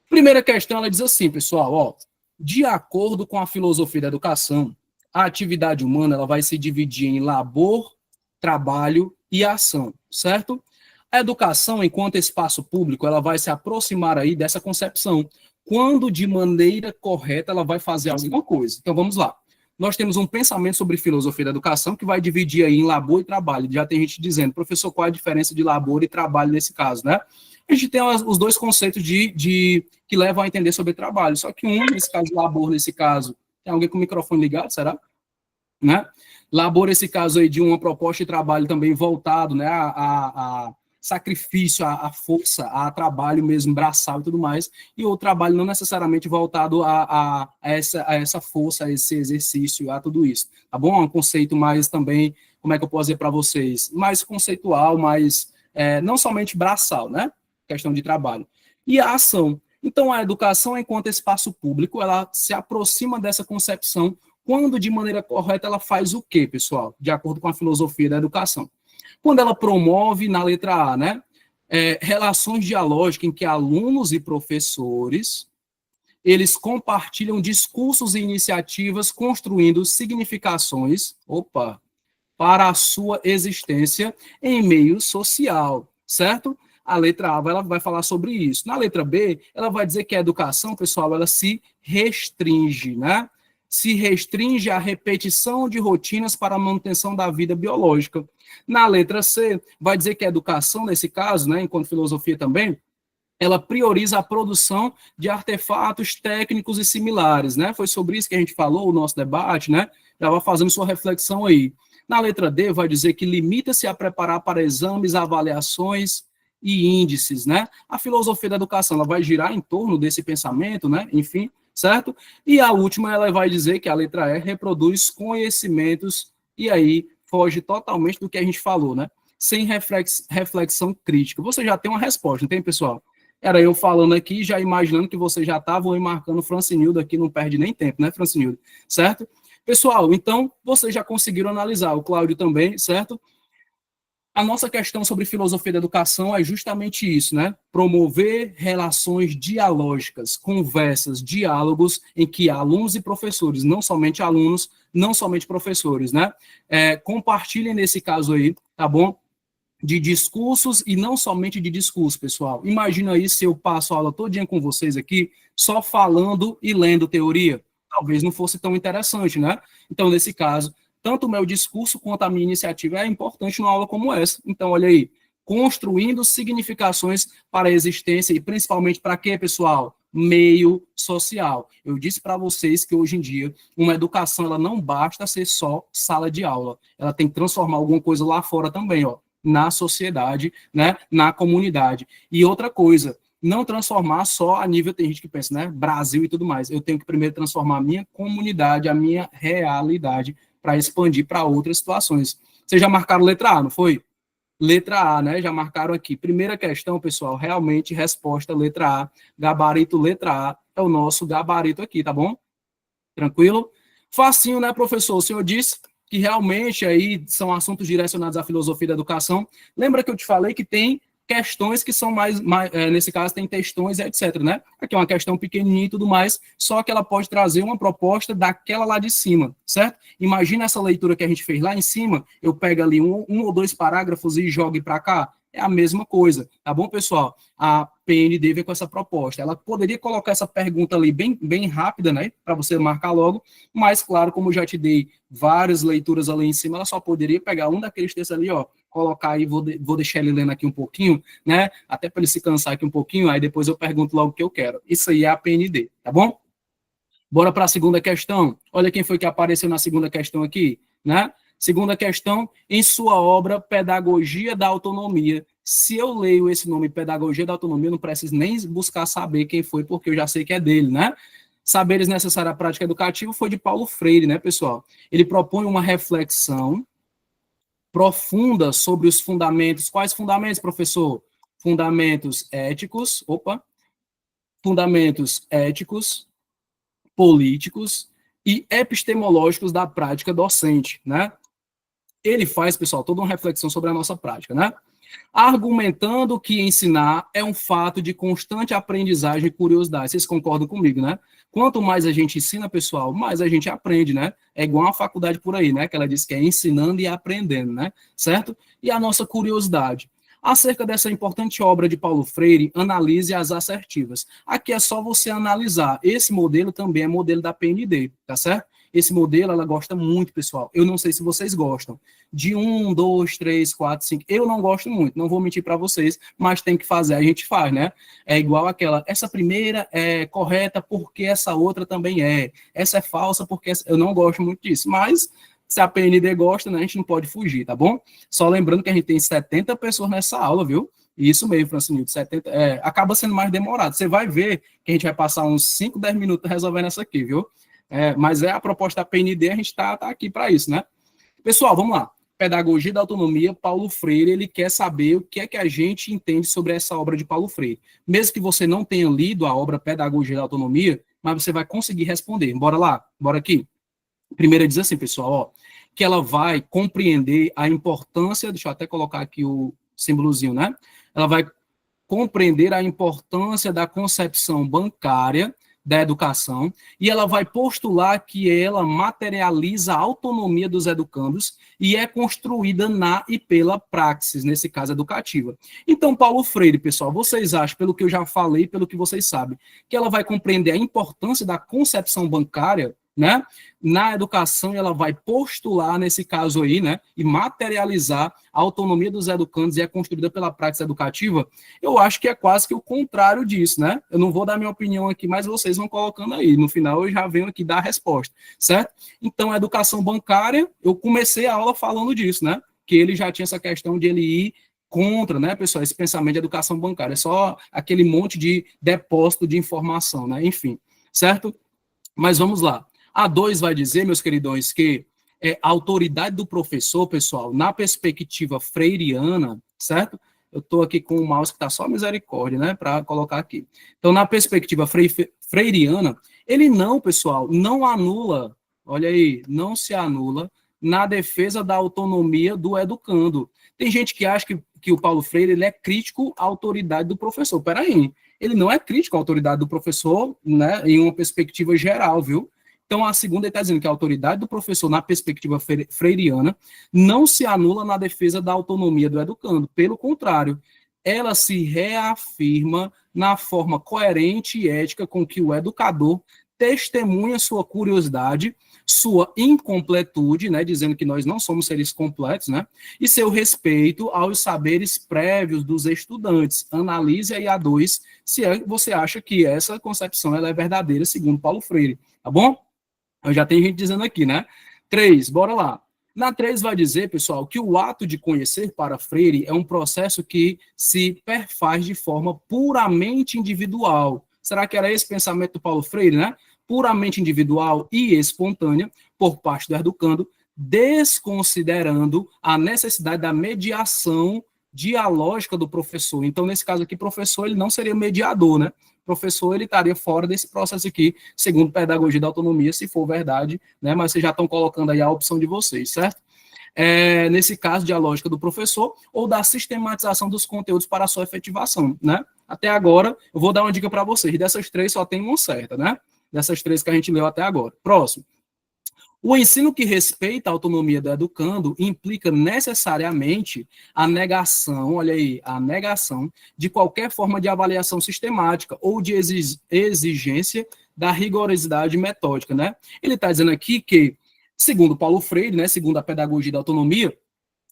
Primeira questão, ela diz assim, pessoal, ó. De acordo com a filosofia da educação, a atividade humana ela vai se dividir em labor, trabalho e ação, certo? A educação, enquanto espaço público, ela vai se aproximar aí dessa concepção, quando de maneira correta ela vai fazer alguma coisa. Então, vamos lá. Nós temos um pensamento sobre filosofia da educação que vai dividir aí em labor e trabalho. Já tem gente dizendo, professor, qual a diferença de labor e trabalho nesse caso, né? A gente tem os dois conceitos que levam a entender sobre trabalho. Só que nesse caso, labor, nesse caso, tem alguém com o microfone ligado, será? Né? Labor, esse caso aí, de uma proposta de trabalho também voltado, né, a sacrifício, a força, a trabalho mesmo, braçal e tudo mais, e o trabalho não necessariamente voltado a essa força, a esse exercício, a tudo isso, tá bom? É um conceito mais também, como é que eu posso dizer para vocês? Mais conceitual, mais, não somente braçal, né? Questão de trabalho. E a ação. Então, a educação, enquanto espaço público, ela se aproxima dessa concepção quando, de maneira correta, ela faz o quê, pessoal? De acordo com a filosofia da educação. Quando ela promove, na letra A, né? Relações dialógicas em que alunos e professores, eles compartilham discursos e iniciativas construindo significações, para a sua existência em meio social, certo? A letra A ela vai falar sobre isso. Na letra B, ela vai dizer que a educação, pessoal, ela se restringe, né? Se restringe à repetição de rotinas para a manutenção da vida biológica. Na letra C, vai dizer que a educação, nesse caso, né, enquanto filosofia também, ela prioriza a produção de artefatos técnicos e similares, né? Foi sobre isso que a gente falou, o nosso debate, né? Já vai fazendo sua reflexão aí. Na letra D, vai dizer que limita-se a preparar para exames, avaliações e índices, né? A filosofia da educação, ela vai girar em torno desse pensamento, né? Enfim, certo? E a última, ela vai dizer que a letra E reproduz conhecimentos e aí foge totalmente do que a gente falou, né? Sem reflexão crítica. Você já tem uma resposta, não tem, pessoal? Era eu falando aqui, já imaginando que vocês já estavam aí marcando o Francinildo aqui, não perde nem tempo, né, Francinildo? Certo? Pessoal, então, vocês já conseguiram analisar, o Cláudio também, certo? A nossa questão sobre filosofia da educação é justamente isso, né? Promover relações dialógicas, conversas, diálogos em que alunos e professores, não somente alunos, não somente professores, né? Compartilhem nesse caso aí, tá bom? De discursos e não somente de discurso, pessoal. Imagina aí se eu passo a aula todinha com vocês aqui, só falando e lendo teoria. Talvez não fosse tão interessante, né? Então, nesse caso, tanto o meu discurso quanto a minha iniciativa é importante numa aula como essa. Então, olha aí, construindo significações para a existência e principalmente para quê, pessoal? Meio social. Eu disse para vocês que hoje em dia uma educação ela não basta ser só sala de aula. Ela tem que transformar alguma coisa lá fora também, ó, na sociedade, né, na comunidade. E outra coisa, não transformar só a nível, tem gente que pensa, né, Brasil e tudo mais. Eu tenho que primeiro transformar a minha comunidade, a minha realidade, para expandir para outras situações. Vocês já marcaram letra A, não foi? Letra A, né? Já marcaram aqui. Primeira questão, pessoal, realmente resposta letra A. Gabarito letra A é o nosso gabarito aqui, tá bom? Tranquilo? Facinho, né, professor? O senhor disse que realmente aí são assuntos direcionados à filosofia da educação. Lembra que eu te falei que tem questões que são nesse caso tem textões, etc, né? Aqui é uma questão pequenininha e tudo mais, só que ela pode trazer uma proposta daquela lá de cima, certo? Imagina essa leitura que a gente fez lá em cima, eu pego ali um ou dois parágrafos e jogue para cá, é a mesma coisa, tá bom, pessoal? A PND veio com essa proposta. Ela poderia colocar essa pergunta ali bem rápida, né, para você marcar logo, mas, claro, como eu já te dei várias leituras ali em cima, ela só poderia pegar um daqueles textos ali, ó, colocar aí, vou deixar ele lendo aqui um pouquinho, né, até para ele se cansar aqui um pouquinho, aí depois eu pergunto logo o que eu quero. Isso aí é a PND, tá bom? Bora para a segunda questão. Olha quem foi que apareceu na segunda questão aqui, né? Segunda questão, em sua obra Pedagogia da Autonomia. Se eu leio esse nome, Pedagogia da Autonomia, eu não preciso nem buscar saber quem foi, porque eu já sei que é dele, né? Saberes necessários à prática educativa foi de Paulo Freire, né, pessoal? Ele propõe uma reflexão profunda sobre os fundamentos. Quais fundamentos, professor? Fundamentos éticos, fundamentos éticos, políticos e epistemológicos da prática docente, né? Ele faz, pessoal, toda uma reflexão sobre a nossa prática, né? Argumentando que ensinar é um fato de constante aprendizagem e curiosidade. Vocês concordam comigo, né? Quanto mais a gente ensina, pessoal, mais a gente aprende, né? É igual uma faculdade por aí, né? Que ela diz que é ensinando e aprendendo, né? Certo? E a nossa curiosidade. Acerca dessa importante obra de Paulo Freire, analise as assertivas. Aqui é só você analisar. Esse modelo também é modelo da PND, tá certo? Esse modelo, ela gosta muito, pessoal. Eu não sei se vocês gostam. De 1, 2, 3, 4, 5. Eu não gosto muito, não vou mentir para vocês, mas tem que fazer, a gente faz, né? É igual aquela, essa primeira é correta porque essa outra também é. Essa é falsa porque eu não gosto muito disso. Mas se a PND gosta, né, a gente não pode fugir, tá bom? Só lembrando que a gente tem 70 pessoas nessa aula, viu? Isso mesmo, Francinildo, 70, acaba sendo mais demorado. Você vai ver que a gente vai passar uns 5, 10 minutos resolvendo essa aqui, viu? Mas a proposta da PND, a gente tá aqui para isso, né? Pessoal, vamos lá. Pedagogia da Autonomia, Paulo Freire, ele quer saber o que é que a gente entende sobre essa obra de Paulo Freire. Mesmo que você não tenha lido a obra Pedagogia da Autonomia, mas você vai conseguir responder. Bora lá, bora aqui. Primeiro diz assim, pessoal, ó, que ela vai compreender a importância, deixa eu até colocar aqui o símbolozinho, né? Ela vai compreender a importância da concepção bancária da educação, e ela vai postular que ela materializa a autonomia dos educandos e é construída na e pela praxis, nesse caso educativa. Então, Paulo Freire, pessoal, vocês acham, pelo que eu já falei, pelo que vocês sabem, que ela vai compreender a importância da concepção bancária, né, na educação, ela vai postular, nesse caso aí, né, e materializar a autonomia dos educandos e é construída pela prática educativa? Eu acho que é quase que o contrário disso, né? Eu não vou dar minha opinião aqui, mas vocês vão colocando aí. No final, eu já venho aqui dar a resposta, certo? Então, a educação bancária, eu comecei a aula falando disso, né? Que ele já tinha essa questão de ele ir contra, né, pessoal, esse pensamento de educação bancária. É só aquele monte de depósito de informação, né? Enfim, certo? Mas vamos lá. A 2 vai dizer, meus queridões, que a autoridade do professor, pessoal, na perspectiva freiriana, certo? Eu estou aqui com o mouse que está só misericórdia, né, para colocar aqui. Então, na perspectiva freiriana, ele não, pessoal, não anula, olha aí, não se anula na defesa da autonomia do educando. Tem gente que acha que o Paulo Freire ele é crítico à autoridade do professor. Peraí, ele não é crítico à autoridade do professor, né, em uma perspectiva geral, viu? Então, a segunda está dizendo que a autoridade do professor, na perspectiva freiriana, não se anula na defesa da autonomia do educando. Pelo contrário, ela se reafirma na forma coerente e ética com que o educador testemunha sua curiosidade, sua incompletude, né, dizendo que nós não somos seres completos, né, e seu respeito aos saberes prévios dos estudantes. Analise aí a 2, se você acha que essa concepção ela é verdadeira, segundo Paulo Freire, tá bom? Já tem gente dizendo aqui, né? 3, bora lá. Na 3 vai dizer, pessoal, que o ato de conhecer para Freire é um processo que se perfaz de forma puramente individual. Será que era esse pensamento do Paulo Freire, né? Puramente individual e espontânea por parte do educando, desconsiderando a necessidade da mediação dialógica do professor. Então, nesse caso aqui, professor, ele não seria mediador, né? Professor, ele estaria fora desse processo aqui, segundo pedagogia da autonomia, se for verdade, né? Mas vocês já estão colocando aí a opção de vocês, certo? nesse caso, dialógica do professor, ou da sistematização dos conteúdos para a sua efetivação, né? Até agora, eu vou dar uma dica para vocês. Dessas três, só tem uma certa, né? Dessas três que a gente leu até agora. Próximo. O ensino que respeita a autonomia do educando implica necessariamente a negação, olha aí, a negação de qualquer forma de avaliação sistemática ou de exigência da rigorosidade metódica, né? Ele está dizendo aqui que, segundo Paulo Freire, né, segundo a pedagogia da autonomia,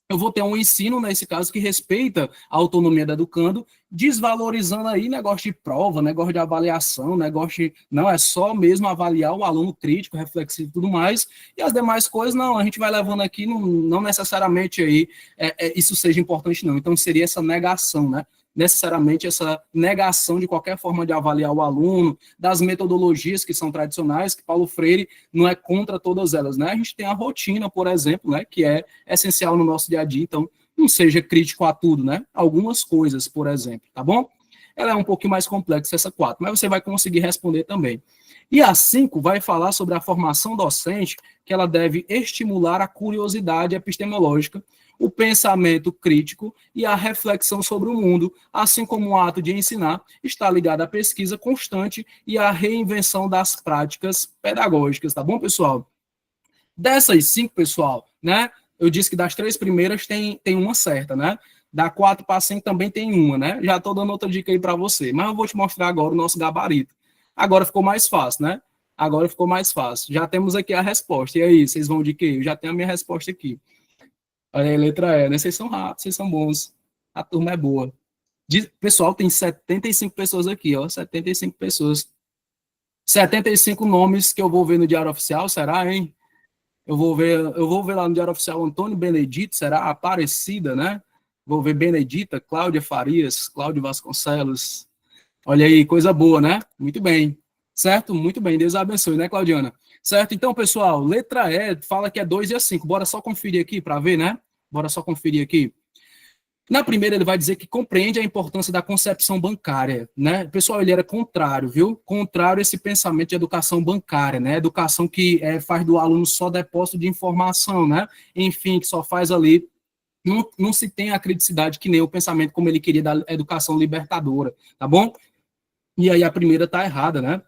eu vou ter um ensino, nesse caso, que respeita a autonomia do educando, desvalorizando aí negócio de prova, negócio de avaliação, negócio de... Não, é só mesmo avaliar o aluno crítico, reflexivo e tudo mais, e as demais coisas, não, a gente vai levando aqui, não necessariamente aí isso seja importante, não. Então, seria essa negação, né? Necessariamente essa negação de qualquer forma de avaliar o aluno, das metodologias que são tradicionais, que Paulo Freire não é contra todas elas, né? A gente tem a rotina, por exemplo, né, que é essencial no nosso dia a dia, então não seja crítico a tudo, né? Algumas coisas, por exemplo, tá bom? Ela é um pouquinho mais complexa, essa 4, mas você vai conseguir responder também. E a 5 vai falar sobre a formação docente, que ela deve estimular a curiosidade epistemológica, o pensamento crítico e a reflexão sobre o mundo, assim como o ato de ensinar, está ligado à pesquisa constante e à reinvenção das práticas pedagógicas, tá bom, pessoal? Dessas 5, pessoal, né, eu disse que das 3 primeiras tem uma certa, né? Da 4 para 5 também tem uma, né? Já estou dando outra dica aí para você, mas eu vou te mostrar agora o nosso gabarito. Agora ficou mais fácil, né? Agora ficou mais fácil. Já temos aqui a resposta. E aí, vocês vão de quê? Eu já tenho a minha resposta aqui. Olha aí, letra E, né? Vocês são rápidos, vocês são bons. A turma é boa. Pessoal, tem 75 pessoas aqui, ó. 75 pessoas. 75 nomes que eu vou ver no Diário Oficial, será, hein? Eu vou ver lá no Diário Oficial Antônio Benedito, será? Aparecida, né? Vou ver Benedita, Cláudia Farias, Cláudio Vasconcelos. Olha aí, coisa boa, né? Muito bem. Certo? Muito bem. Deus abençoe, né, Claudiana? Certo? Então, pessoal, letra E fala que é 2 e a 5. Bora só conferir aqui para ver, né? Bora só conferir aqui. Na primeira, ele vai dizer que compreende a importância da concepção bancária, né? Pessoal, ele era contrário, viu? Contrário a esse pensamento de educação bancária, né? Educação que faz do aluno só depósito de informação, né? Enfim, que só faz ali. Não se tem a criticidade que nem o pensamento como ele queria da educação libertadora, tá bom? E aí a primeira tá errada, né?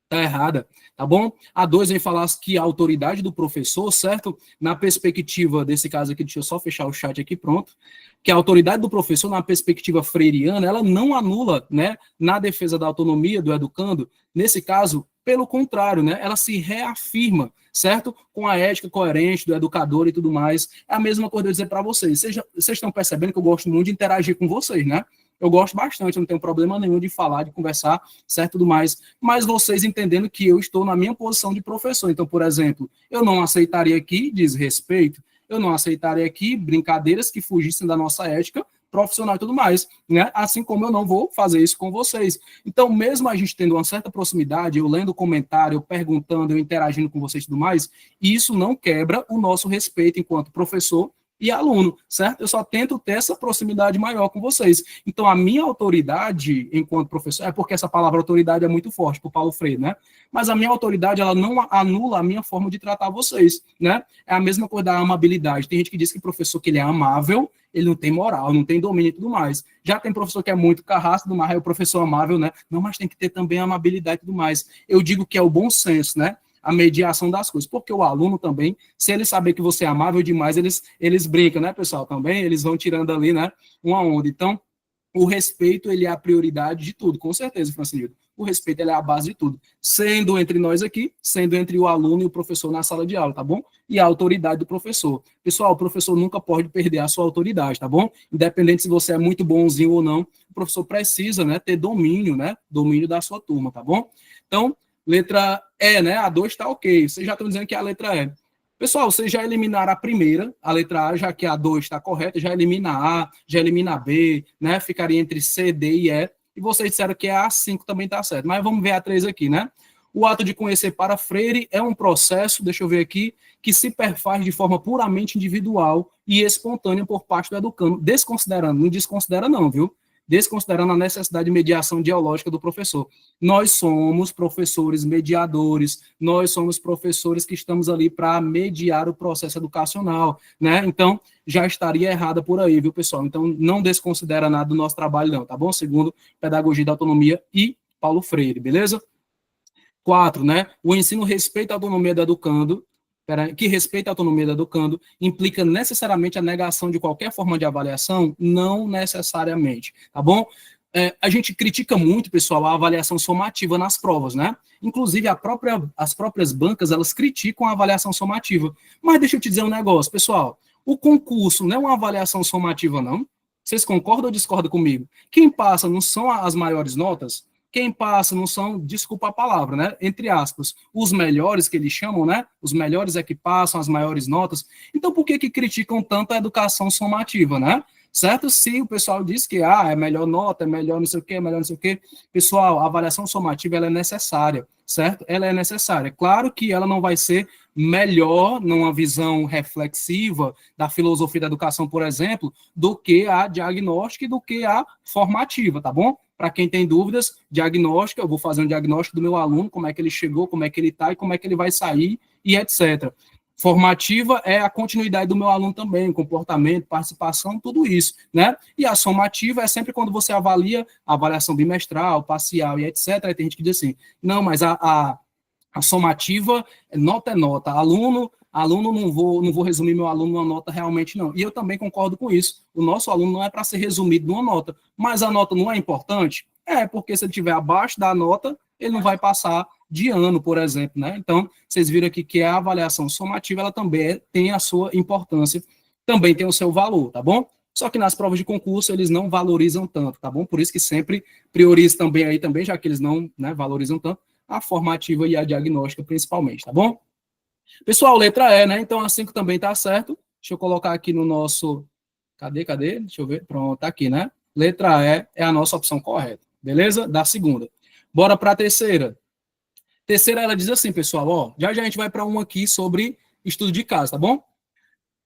Tá errada, tá bom? A 2 vem falar que a autoridade do professor, certo? Na perspectiva desse caso aqui, deixa eu só fechar o chat aqui, pronto. Que a autoridade do professor, na perspectiva freiriana, ela não anula, né, na defesa da autonomia do educando, nesse caso, pelo contrário, né, ela se reafirma, certo? Com a ética coerente do educador e tudo mais. É a mesma coisa eu dizer para vocês. Vocês estão percebendo que eu gosto muito de interagir com vocês, né? Eu gosto bastante, eu não tenho problema nenhum de falar, de conversar, certo, tudo mais, mas vocês entendendo que eu estou na minha posição de professor. Então, por exemplo, eu não aceitaria aqui desrespeito, eu não aceitaria aqui brincadeiras que fugissem da nossa ética profissional e tudo mais, né? Assim como eu não vou fazer isso com vocês. Então, mesmo a gente tendo uma certa proximidade, eu lendo comentário, eu perguntando, eu interagindo com vocês e tudo mais, isso não quebra o nosso respeito enquanto professor e aluno, certo? Eu só tento ter essa proximidade maior com vocês. Então, a minha autoridade enquanto professor, é porque essa palavra autoridade é muito forte para o Paulo Freire, né? Mas a minha autoridade, ela não anula a minha forma de tratar vocês, né? É a mesma coisa da amabilidade. Tem gente que diz que professor que ele é amável, ele não tem moral, não tem domínio e tudo mais. Já tem professor que é muito carrasco, do mais é o professor amável, né? Não, mas tem que ter também amabilidade e tudo mais. Eu digo que é o bom senso, né? A mediação das coisas, porque o aluno também, se ele saber que você é amável demais, eles brincam, né, pessoal, também, eles vão tirando ali, né, uma onda. Então, o respeito, ele é a prioridade de tudo, com certeza, Francinildo. O respeito, ele é a base de tudo, sendo entre nós aqui, sendo entre o aluno e o professor na sala de aula, tá bom? E a autoridade do professor. Pessoal, o professor nunca pode perder a sua autoridade, tá bom? Independente se você é muito bonzinho ou não, o professor precisa, né, ter domínio, né, domínio da sua turma, tá bom? Então, letra E, né? A 2 está ok. Vocês já estão dizendo que é a letra E. Pessoal, vocês já eliminaram a primeira, a letra A, já que a 2 está correta, já elimina A, já elimina a B, né? Ficaria entre C, D e E. E vocês disseram que a 5 também está certo. Mas vamos ver a 3 aqui, né? O ato de conhecer para Freire é um processo, deixa eu ver aqui, que se perfaz de forma puramente individual e espontânea por parte do educando, desconsiderando, não desconsidera não, viu? desconsiderando a necessidade de mediação dialógica do professor. Nós somos professores mediadores, nós somos professores que estamos ali para mediar o processo educacional, né? Então, já estaria errada por aí, viu, pessoal? Então, não desconsidera nada do nosso trabalho, não, tá bom? Segundo Pedagogia da Autonomia e Paulo Freire, beleza? 4, né? O ensino respeita a autonomia do educando, que respeita a autonomia do educando, implica necessariamente a negação de qualquer forma de avaliação? Não necessariamente, tá bom? A gente critica muito, pessoal, a avaliação somativa nas provas, né? Inclusive, as próprias bancas, elas criticam a avaliação somativa. Mas deixa eu te dizer um negócio, pessoal. O concurso não é uma avaliação somativa, não? Vocês concordam ou discordam comigo? Quem passa não são as maiores notas? Quem passa não são, desculpa a palavra, né? Entre aspas, os melhores que eles chamam, né? Os melhores é que passam as maiores notas. Então, por que criticam tanto a educação somativa, né? Certo? Se o pessoal diz que é melhor nota, é melhor não sei o quê, é melhor não sei o quê. Pessoal, a avaliação somativa ela é necessária, certo? Ela é necessária. Claro que ela não vai ser melhor numa visão reflexiva da filosofia da educação, por exemplo, do que a diagnóstica e do que a formativa, tá bom? Para quem tem dúvidas, diagnóstica, eu vou fazer um diagnóstico do meu aluno, como é que ele chegou, como é que ele está e como é que ele vai sair e etc. Formativa é a continuidade do meu aluno também, comportamento, participação, tudo isso, né? E a somativa é sempre quando você avalia a avaliação bimestral, parcial e etc. Aí tem gente que diz assim, não, mas a somativa, nota é nota. Aluno, não vou resumir meu aluno numa nota realmente, não. E eu também concordo com isso. O nosso aluno não é para ser resumido numa nota. Mas a nota não é importante? Porque se ele estiver abaixo da nota, ele não vai passar de ano, por exemplo, né? Então, vocês viram aqui que a avaliação somativa, ela também tem a sua importância, também tem o seu valor, tá bom? Só que nas provas de concurso, eles não valorizam tanto, tá bom? Por isso que sempre prioriza também, já que eles não, né, valorizam tanto, a formativa e a diagnóstica, principalmente, tá bom? Pessoal, letra E, né? Então, a 5 também tá certo. Deixa eu colocar aqui no nosso... Cadê? Deixa eu ver. Pronto, tá aqui, né? Letra E é a nossa opção correta, beleza? Da segunda. Bora para a terceira. Terceira, ela diz assim, pessoal, ó, já a gente vai para uma aqui sobre estudo de caso, tá bom?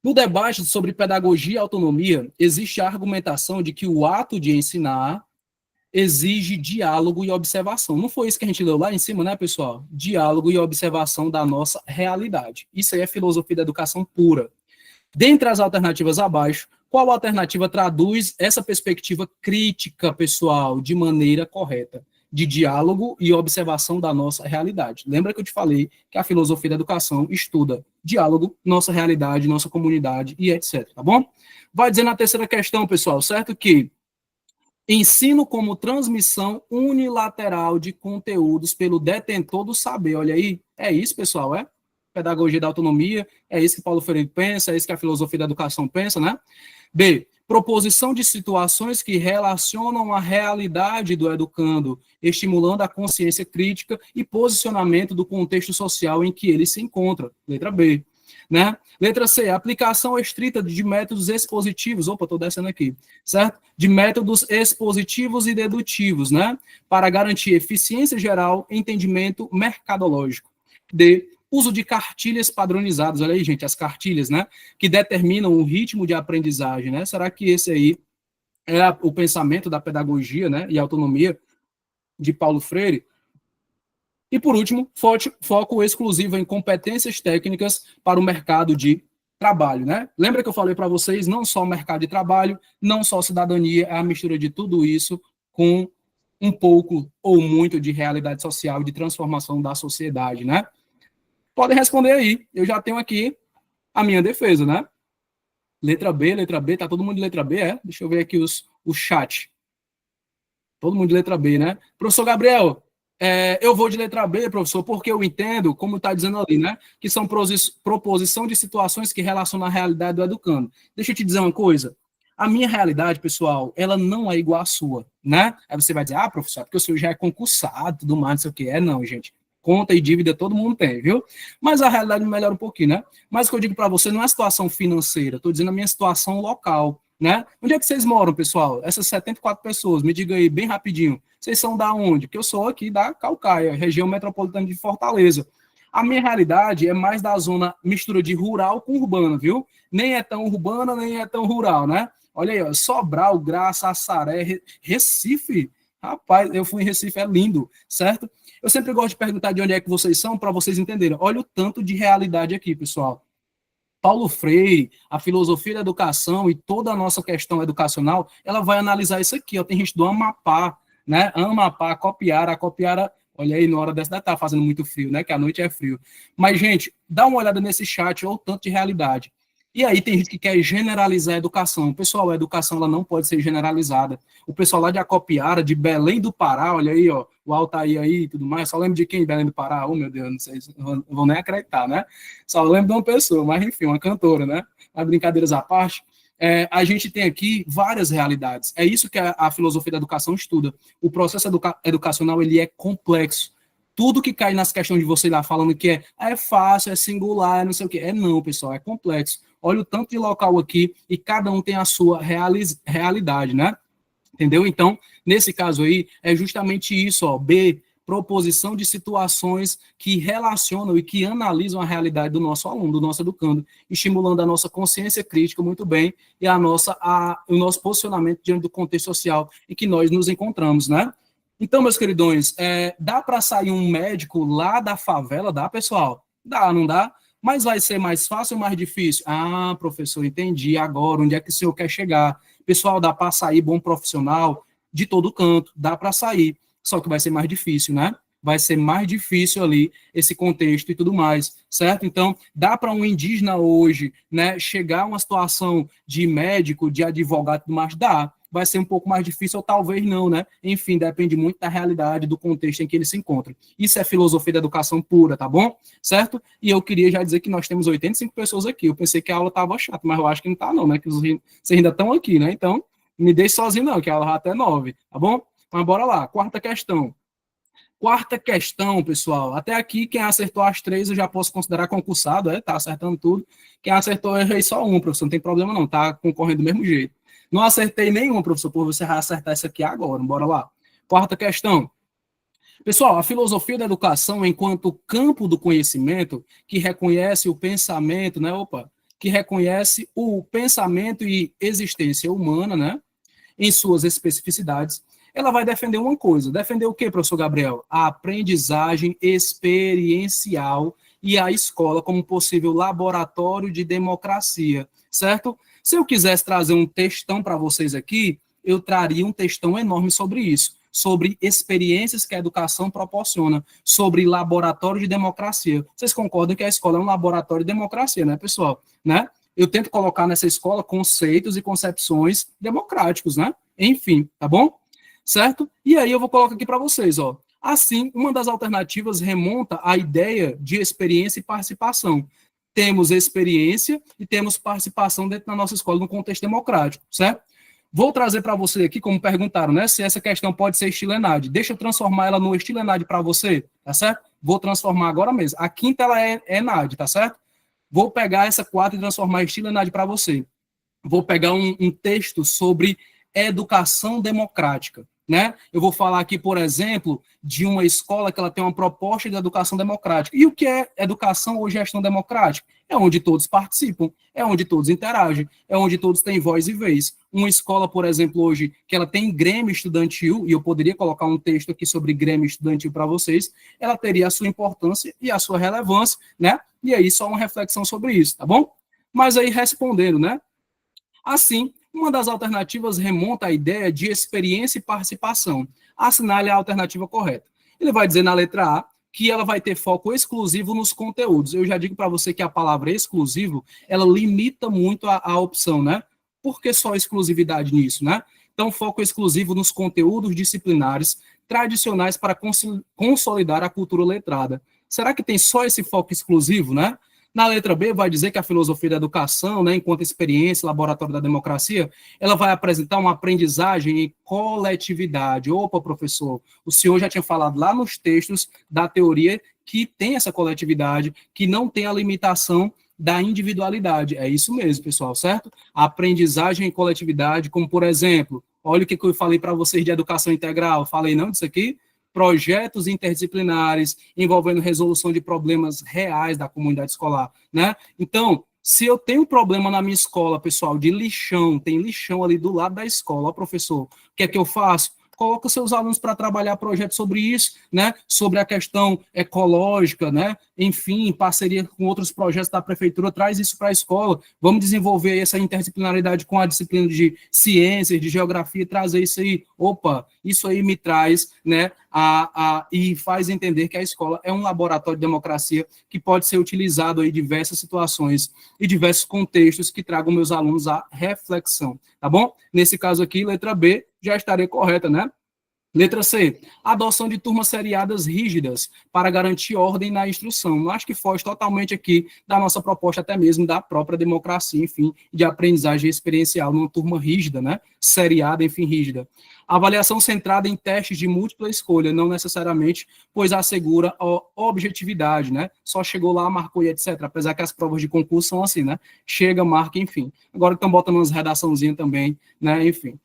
No debate sobre pedagogia e autonomia, existe a argumentação de que o ato de ensinar exige diálogo e observação. Não foi isso que a gente leu lá em cima, né, pessoal? Diálogo e observação da nossa realidade. Isso aí é filosofia da educação pura. Dentre as alternativas abaixo, qual alternativa traduz essa perspectiva crítica, pessoal, de maneira correta? De diálogo e observação da nossa realidade. Lembra que eu te falei que a filosofia da educação estuda diálogo, nossa realidade, nossa comunidade e etc, tá bom? Vai dizer na terceira questão, pessoal, certo? Que ensino como transmissão unilateral de conteúdos pelo detentor do saber. Olha aí, é isso, pessoal, é? Pedagogia da autonomia, é isso que Paulo Freire pensa, é isso que a filosofia da educação pensa, né? B, proposição de situações que relacionam a realidade do educando, estimulando a consciência crítica e posicionamento do contexto social em que ele se encontra. Letra B. Né? Letra C, aplicação estrita de métodos expositivos, estou descendo aqui, certo? De métodos expositivos e dedutivos, né? Para garantir eficiência geral, entendimento mercadológico. D, uso de cartilhas padronizadas, olha aí, gente, as cartilhas, né? Que determinam o ritmo de aprendizagem, né? Será que esse aí é o pensamento da pedagogia, né? E autonomia de Paulo Freire? E, por último, foco exclusivo em competências técnicas para o mercado de trabalho, né? Lembra que eu falei para vocês, não só o mercado de trabalho, não só cidadania, é a mistura de tudo isso com um pouco ou muito de realidade social e de transformação da sociedade, né? Podem responder aí, eu já tenho aqui a minha defesa, né? Letra B, tá todo mundo de letra B, é? Deixa eu ver aqui o chat. Todo mundo de letra B, né? Professor Gabriel, eu vou de letra B, professor, porque eu entendo, como está dizendo ali, né, que são proposição de situações que relacionam a realidade do educando. Deixa eu te dizer uma coisa. A minha realidade, pessoal, ela não é igual à sua, né? Aí você vai dizer, professor, porque o senhor já é concursado, tudo mais, não sei o que é. Não, gente. Conta e dívida todo mundo tem, viu? Mas a realidade melhora um pouquinho, né? Mas o que eu digo para você não é a situação financeira, estou dizendo a minha situação local, né? Onde é que vocês moram, pessoal? Essas 74 pessoas, me diga aí bem rapidinho. Vocês são da onde? Que eu sou aqui da Caucaia, região metropolitana de Fortaleza. A minha realidade é mais da zona mistura de rural com urbana, viu? Nem é tão urbana, nem é tão rural, né? Olha aí, ó, Sobral, Graça, Assaré, Recife. Rapaz, eu fui em Recife, é lindo, certo? Eu sempre gosto de perguntar de onde é que vocês são, para vocês entenderem. Olha o tanto de realidade aqui, pessoal. Paulo Freire, a filosofia da educação e toda a nossa questão educacional, ela vai analisar isso aqui, ó. Tem gente do Amapá, né? Amapá, a Copiara, olha aí, na hora dessa, tá fazendo muito frio, né? Que a noite é frio. Mas, gente, dá uma olhada nesse chat, olha o tanto de realidade. E aí tem gente que quer generalizar a educação. Pessoal, a educação ela não pode ser generalizada. O pessoal lá de Acopiara, de Belém do Pará, olha aí, ó, o Altair aí e tudo mais, só lembro de quem Belém do Pará? Oh, meu Deus, não sei, não vou nem acreditar, né? Só lembro de uma pessoa, mas enfim, uma cantora, né? Mas brincadeiras à parte, a gente tem aqui várias realidades. É isso que a filosofia da educação estuda. O processo educacional, ele é complexo. Tudo que cai nas questões de você lá falando que é fácil, é singular, não sei o quê. Não, pessoal, é complexo. Olha o tanto de local aqui e cada um tem a sua realidade, né? Entendeu? Então, nesse caso aí, é justamente isso, ó. B, proposição de situações que relacionam e que analisam a realidade do nosso aluno, do nosso educando, estimulando a nossa consciência crítica muito bem e o nosso posicionamento diante do contexto social em que nós nos encontramos, né? Então, meus queridões, dá para sair um médico lá da favela? Dá, pessoal? Dá, não dá? Mas vai ser mais fácil ou mais difícil? Ah, professor, entendi agora onde é que o senhor quer chegar. Pessoal, dá para sair bom profissional de todo canto, dá para sair, só que vai ser mais difícil, né? Vai ser mais difícil ali esse contexto e tudo mais, certo? Então, dá para um indígena hoje, né, chegar a uma situação de médico, de advogado, mas dá. Vai ser um pouco mais difícil ou talvez não, né? Enfim, depende muito da realidade, do contexto em que ele se encontra. Isso é filosofia da educação pura, tá bom? Certo? E eu queria já dizer que nós temos 85 pessoas aqui. Eu pensei que a aula estava chata, mas eu acho que não está não, né? Que vocês ainda estão aqui, né? Então, não me deixe sozinho não, que a aula vai até 9, tá bom? Mas bora lá, quarta questão. Quarta questão, pessoal. Até aqui, quem acertou as 3, eu já posso considerar concursado, tá acertando tudo. Quem acertou, eu errei só um, professor, não tem problema não, tá concorrendo do mesmo jeito. Não acertei nenhum, professor, por você vai acertar essa aqui agora. Bora lá. Quarta questão. Pessoal, a filosofia da educação, enquanto campo do conhecimento, que reconhece o pensamento, né? Que reconhece o pensamento e existência humana, né? Em suas especificidades, ela vai defender uma coisa. Defender o quê, professor Gabriel? A aprendizagem experiencial e a escola como possível laboratório de democracia, certo? Se eu quisesse trazer um textão para vocês aqui, eu traria um textão enorme sobre isso, sobre experiências que a educação proporciona, sobre laboratório de democracia. Vocês concordam que a escola é um laboratório de democracia, né, pessoal? Né? Eu tento colocar nessa escola conceitos e concepções democráticos, né? Enfim, tá bom? Certo? E aí eu vou colocar aqui para vocês, ó. Assim, uma das alternativas remonta à ideia de experiência e participação. Temos experiência e temos participação dentro da nossa escola no contexto democrático, certo? Vou trazer para você aqui, como perguntaram, né, se essa questão pode ser estilo ENAD. Deixa eu transformar ela no estilo ENAD para você, tá certo? Vou transformar agora mesmo. A quinta, ela é ENAD, tá certo? Vou pegar essa 4 e transformar em estilo ENAD para você. Vou pegar um texto sobre educação democrática, né? Eu vou falar aqui, por exemplo, de uma escola que ela tem uma proposta de educação democrática. E o que é educação ou gestão democrática? É onde todos participam, é onde todos interagem, é onde todos têm voz e vez. Uma escola, por exemplo, hoje, que ela tem grêmio estudantil, e eu poderia colocar um texto aqui sobre grêmio estudantil para vocês, ela teria a sua importância e a sua relevância, né? E aí, só uma reflexão sobre isso, tá bom? Mas aí, respondendo, né? Assim, uma das alternativas remonta à ideia de experiência e participação. Assinale a alternativa correta. Ele vai dizer na letra A que ela vai ter foco exclusivo nos conteúdos. Eu já digo para você que a palavra exclusivo, ela limita muito a opção, né? Por que só exclusividade nisso, né? Então, foco exclusivo nos conteúdos disciplinares tradicionais para consolidar a cultura letrada. Será que tem só esse foco exclusivo, né? Na letra B, vai dizer que a filosofia da educação, né, enquanto experiência, laboratório da democracia, ela vai apresentar uma aprendizagem em coletividade. Opa, professor, o senhor já tinha falado lá nos textos da teoria que tem essa coletividade, que não tem a limitação da individualidade. É isso mesmo, pessoal, certo? A aprendizagem em coletividade, como, por exemplo, olha o que eu falei para vocês de educação integral. Falei não disso aqui? Projetos interdisciplinares envolvendo resolução de problemas reais da comunidade escolar, né? Então, Se eu tenho um problema na minha escola, pessoal, de lixão, tem lixão ali do lado da escola, ó, professor, o que é que eu faço? Coloca seus alunos para trabalhar projetos sobre isso, né? Sobre a questão ecológica, né? Enfim, em parceria com outros projetos da prefeitura, traz isso para a escola. Vamos desenvolver essa interdisciplinaridade com a disciplina de ciências, de geografia, trazer isso aí. Opa, isso aí me traz, né? E faz entender que a escola é um laboratório de democracia que pode ser utilizado em diversas situações e diversos contextos que tragam meus alunos à reflexão, tá bom? Nesse caso aqui, letra B, já estaria correta, né? Letra C, adoção de turmas seriadas rígidas para garantir ordem na instrução. Eu acho que foge totalmente aqui da nossa proposta, até mesmo da própria democracia, enfim, de aprendizagem experiencial numa turma rígida, né? Seriada, enfim, rígida. Avaliação centrada em testes de múltipla escolha, não necessariamente, pois assegura a objetividade, né? Só chegou lá, marcou e etc. Apesar que as provas de concurso são assim, né? Chega, marca, enfim. Agora estão botando umas redaçãozinhas também, né? Enfim.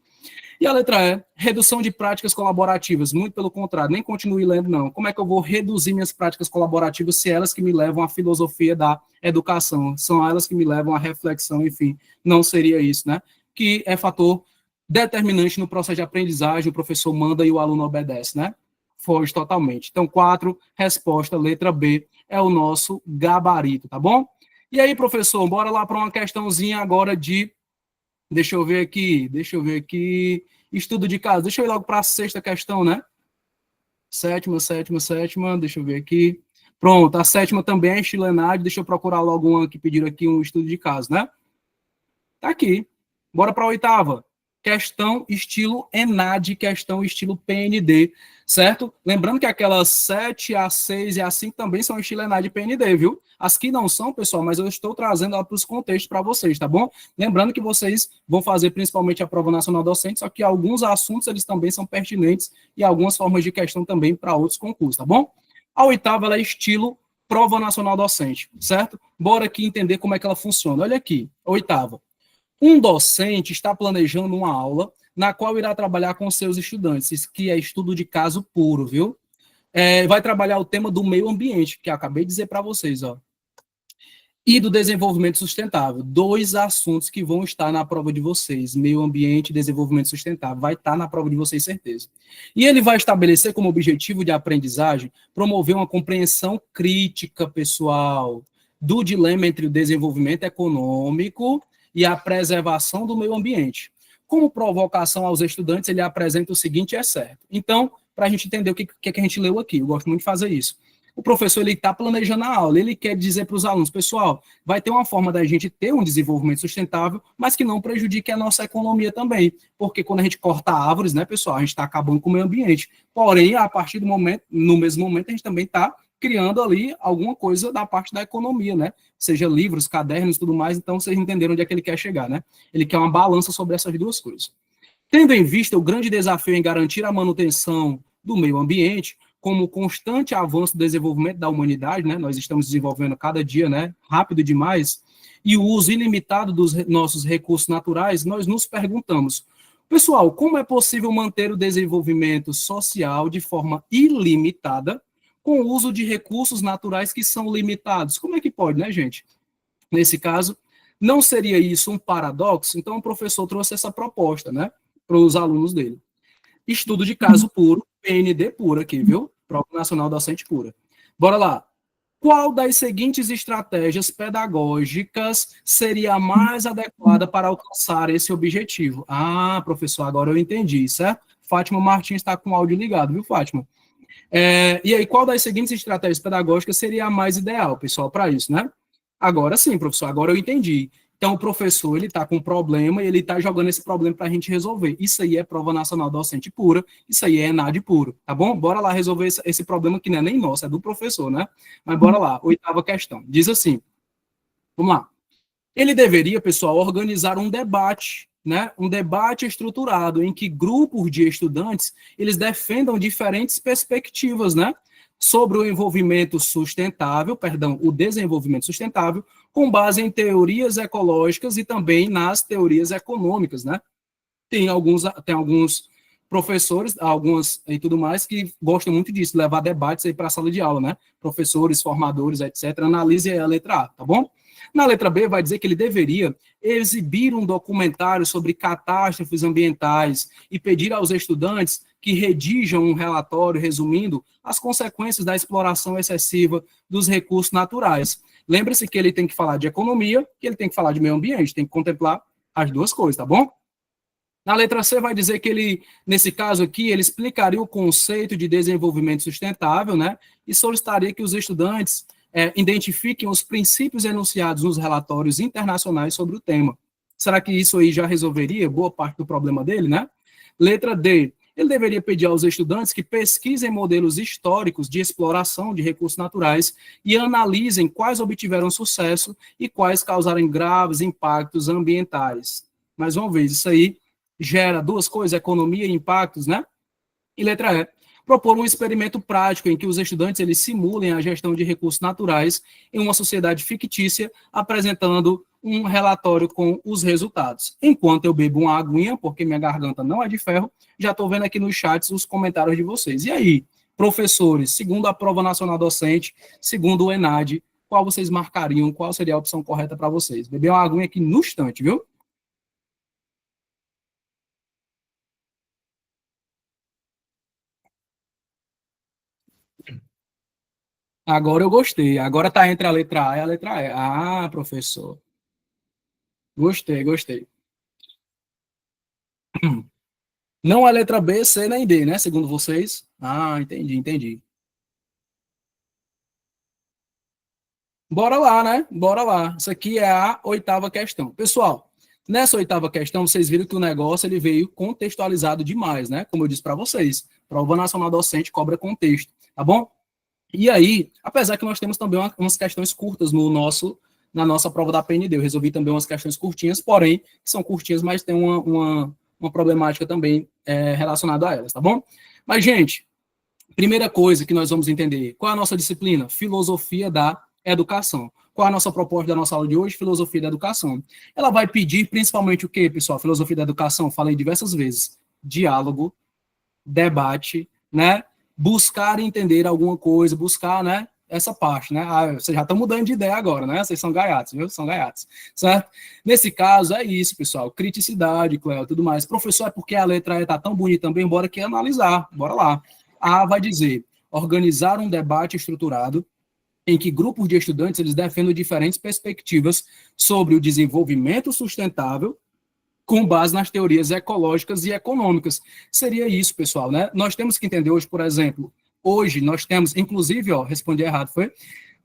E a letra E, redução de práticas colaborativas. Muito pelo contrário, nem continue lendo, não. Como é que eu vou reduzir minhas práticas colaborativas se elas que me levam à filosofia da educação? São elas que me levam à reflexão, enfim. Não seria isso, né? Que é fator determinante no processo de aprendizagem, o professor manda e o aluno obedece, né? Foge totalmente. Então, 4, resposta, letra B, é o nosso gabarito, tá bom? E aí, professor, bora lá para uma questãozinha agora de... Deixa eu ver aqui. Estudo de caso. Deixa eu ir logo para a sexta questão, né? Sétima. Deixa eu ver aqui. Pronto, a sétima também é estilo ENAD. Deixa eu procurar logo uma que pediram aqui um estudo de caso, né? Tá aqui. Bora para a oitava. Questão estilo ENAD, questão estilo PND, certo? Lembrando que aquelas 7, a 6 e a 5 também são estilo ENAD e PND, viu? As que não são, pessoal, mas eu estou trazendo ela para os contextos para vocês, tá bom? Lembrando que vocês vão fazer principalmente a prova nacional docente, só que alguns assuntos eles também são pertinentes e algumas formas de questão também para outros concursos, tá bom? A oitava ela é estilo prova nacional docente, certo? Bora aqui entender como é que ela funciona. Olha aqui, a oitava. Um docente está planejando uma aula na qual irá trabalhar com seus estudantes, isso que é estudo de caso puro, viu? Vai trabalhar o tema do meio ambiente, que eu acabei de dizer para vocês, ó. E do desenvolvimento sustentável. 2 assuntos que vão estar na prova de vocês. Meio ambiente e desenvolvimento sustentável. Vai estar na prova de vocês, certeza. E ele vai estabelecer como objetivo de aprendizagem promover uma compreensão crítica, pessoal, do dilema entre o desenvolvimento econômico e a preservação do meio ambiente. Como provocação aos estudantes, ele apresenta o seguinte excerto. Então, para a gente entender o que a gente leu aqui, eu gosto muito de fazer isso. O professor está planejando a aula, ele quer dizer para os alunos, pessoal, vai ter uma forma da gente ter um desenvolvimento sustentável, mas que não prejudique a nossa economia também, porque quando a gente corta árvores, né, pessoal, a gente está acabando com o meio ambiente. Porém, a partir do momento, no mesmo momento, a gente também está criando ali alguma coisa da parte da economia, né? Seja livros, cadernos e tudo mais, então vocês entenderam onde é que ele quer chegar, né? Ele quer uma balança sobre essas duas coisas. Tendo em vista o grande desafio em garantir a manutenção do meio ambiente, como constante avanço do desenvolvimento da humanidade, né? Nós estamos desenvolvendo cada dia, né? Rápido demais, e o uso ilimitado dos nossos recursos naturais, nós nos perguntamos, pessoal, como é possível manter o desenvolvimento social de forma ilimitada com o uso de recursos naturais que são limitados? Como é que pode, né, gente? Nesse caso, não seria isso um paradoxo? Então, o professor trouxe essa proposta, né, para os alunos dele. Estudo de caso puro, PND pura aqui, viu? Prova Nacional Docente pura. Bora lá. Qual das seguintes estratégias pedagógicas seria a mais adequada para alcançar esse objetivo? Ah, professor, agora eu entendi, certo? Fátima Martins está com o áudio ligado, viu, Fátima? E aí, qual das seguintes estratégias pedagógicas seria a mais ideal, pessoal, para isso, né? Agora sim, professor, agora eu entendi. Então, o professor, ele está com um problema e ele está jogando esse problema para a gente resolver. Isso aí é prova nacional docente pura, isso aí é ENAD puro, tá bom? Bora lá resolver esse problema que não é nem nosso, é do professor, né? Mas bora lá, oitava questão. Diz assim, vamos lá. Ele deveria, pessoal, organizar um debate, né? Um debate estruturado em que grupos de estudantes, eles defendam diferentes perspectivas, né? Sobre o envolvimento sustentável, o desenvolvimento sustentável, com base em teorias ecológicas e também nas teorias econômicas, né? Tem alguns professores, algumas e tudo mais, que gostam muito disso, levar debates aí para a sala de aula, né? Professores, formadores, etc. Analise aí a letra A, tá bom? Na letra B, vai dizer que ele deveria exibir um documentário sobre catástrofes ambientais e pedir aos estudantes que redijam um relatório resumindo as consequências da exploração excessiva dos recursos naturais. Lembre-se que ele tem que falar de economia e ele tem que falar de meio ambiente, tem que contemplar as duas coisas, tá bom? Na letra C vai dizer que ele, nesse caso aqui, ele explicaria o conceito de desenvolvimento sustentável, né? E solicitaria que os estudantes identifiquem os princípios enunciados nos relatórios internacionais sobre o tema. Será que isso aí já resolveria boa parte do problema dele, né? Letra D. Ele deveria pedir aos estudantes que pesquisem modelos históricos de exploração de recursos naturais e analisem quais obtiveram sucesso e quais causaram graves impactos ambientais. Mais uma vez, isso aí gera duas coisas, economia e impactos, né? E letra E, propor um experimento prático em que os estudantes eles simulem a gestão de recursos naturais em uma sociedade fictícia, apresentando um relatório com os resultados. Enquanto eu bebo uma aguinha, porque minha garganta não é de ferro, já estou vendo aqui nos chats os comentários de vocês. E aí, professores, segundo a Prova Nacional Docente, segundo o ENAD, qual vocês marcariam, qual seria a opção correta para vocês? Beber uma aguinha aqui no instante, viu? Agora eu gostei. Agora está entre a letra A e a letra E. Ah, professor. Gostei, gostei. Não a letra B, C nem D, né? Segundo vocês. Ah, entendi, entendi. Bora lá, né? Bora lá. Isso aqui é a oitava questão. Pessoal, nessa oitava questão, vocês viram que o negócio ele veio contextualizado demais, né? Como eu disse para vocês. Prova Nacional Docente cobra contexto, tá bom? E aí, apesar que nós temos também umas questões curtas na nossa prova da PND, eu resolvi também umas questões curtinhas, porém, que são curtinhas, mas tem uma problemática também relacionada a elas, tá bom? Mas, gente, primeira coisa que nós vamos entender, qual é a nossa disciplina? Filosofia da educação. Qual é a nossa proposta da nossa aula de hoje? Filosofia da educação. Ela vai pedir principalmente o quê, pessoal? Filosofia da educação, falei diversas vezes, diálogo, debate, né? Buscar entender alguma coisa, buscar, né? Essa parte, né? Ah, vocês já estão mudando de ideia agora, né? Vocês são gaiatos, viu? São gaiatos, certo? Nesse caso, é isso, pessoal. Criticidade, Cléo, tudo mais. Professor, é porque a letra E tá tão bonita também, bora aqui analisar, bora lá. A vai dizer, organizar um debate estruturado em que grupos de estudantes eles defendem diferentes perspectivas sobre o desenvolvimento sustentável com base nas teorias ecológicas e econômicas. Seria isso, pessoal, né? Nós temos que entender hoje, por exemplo, hoje nós temos, inclusive, ó, respondi errado, foi?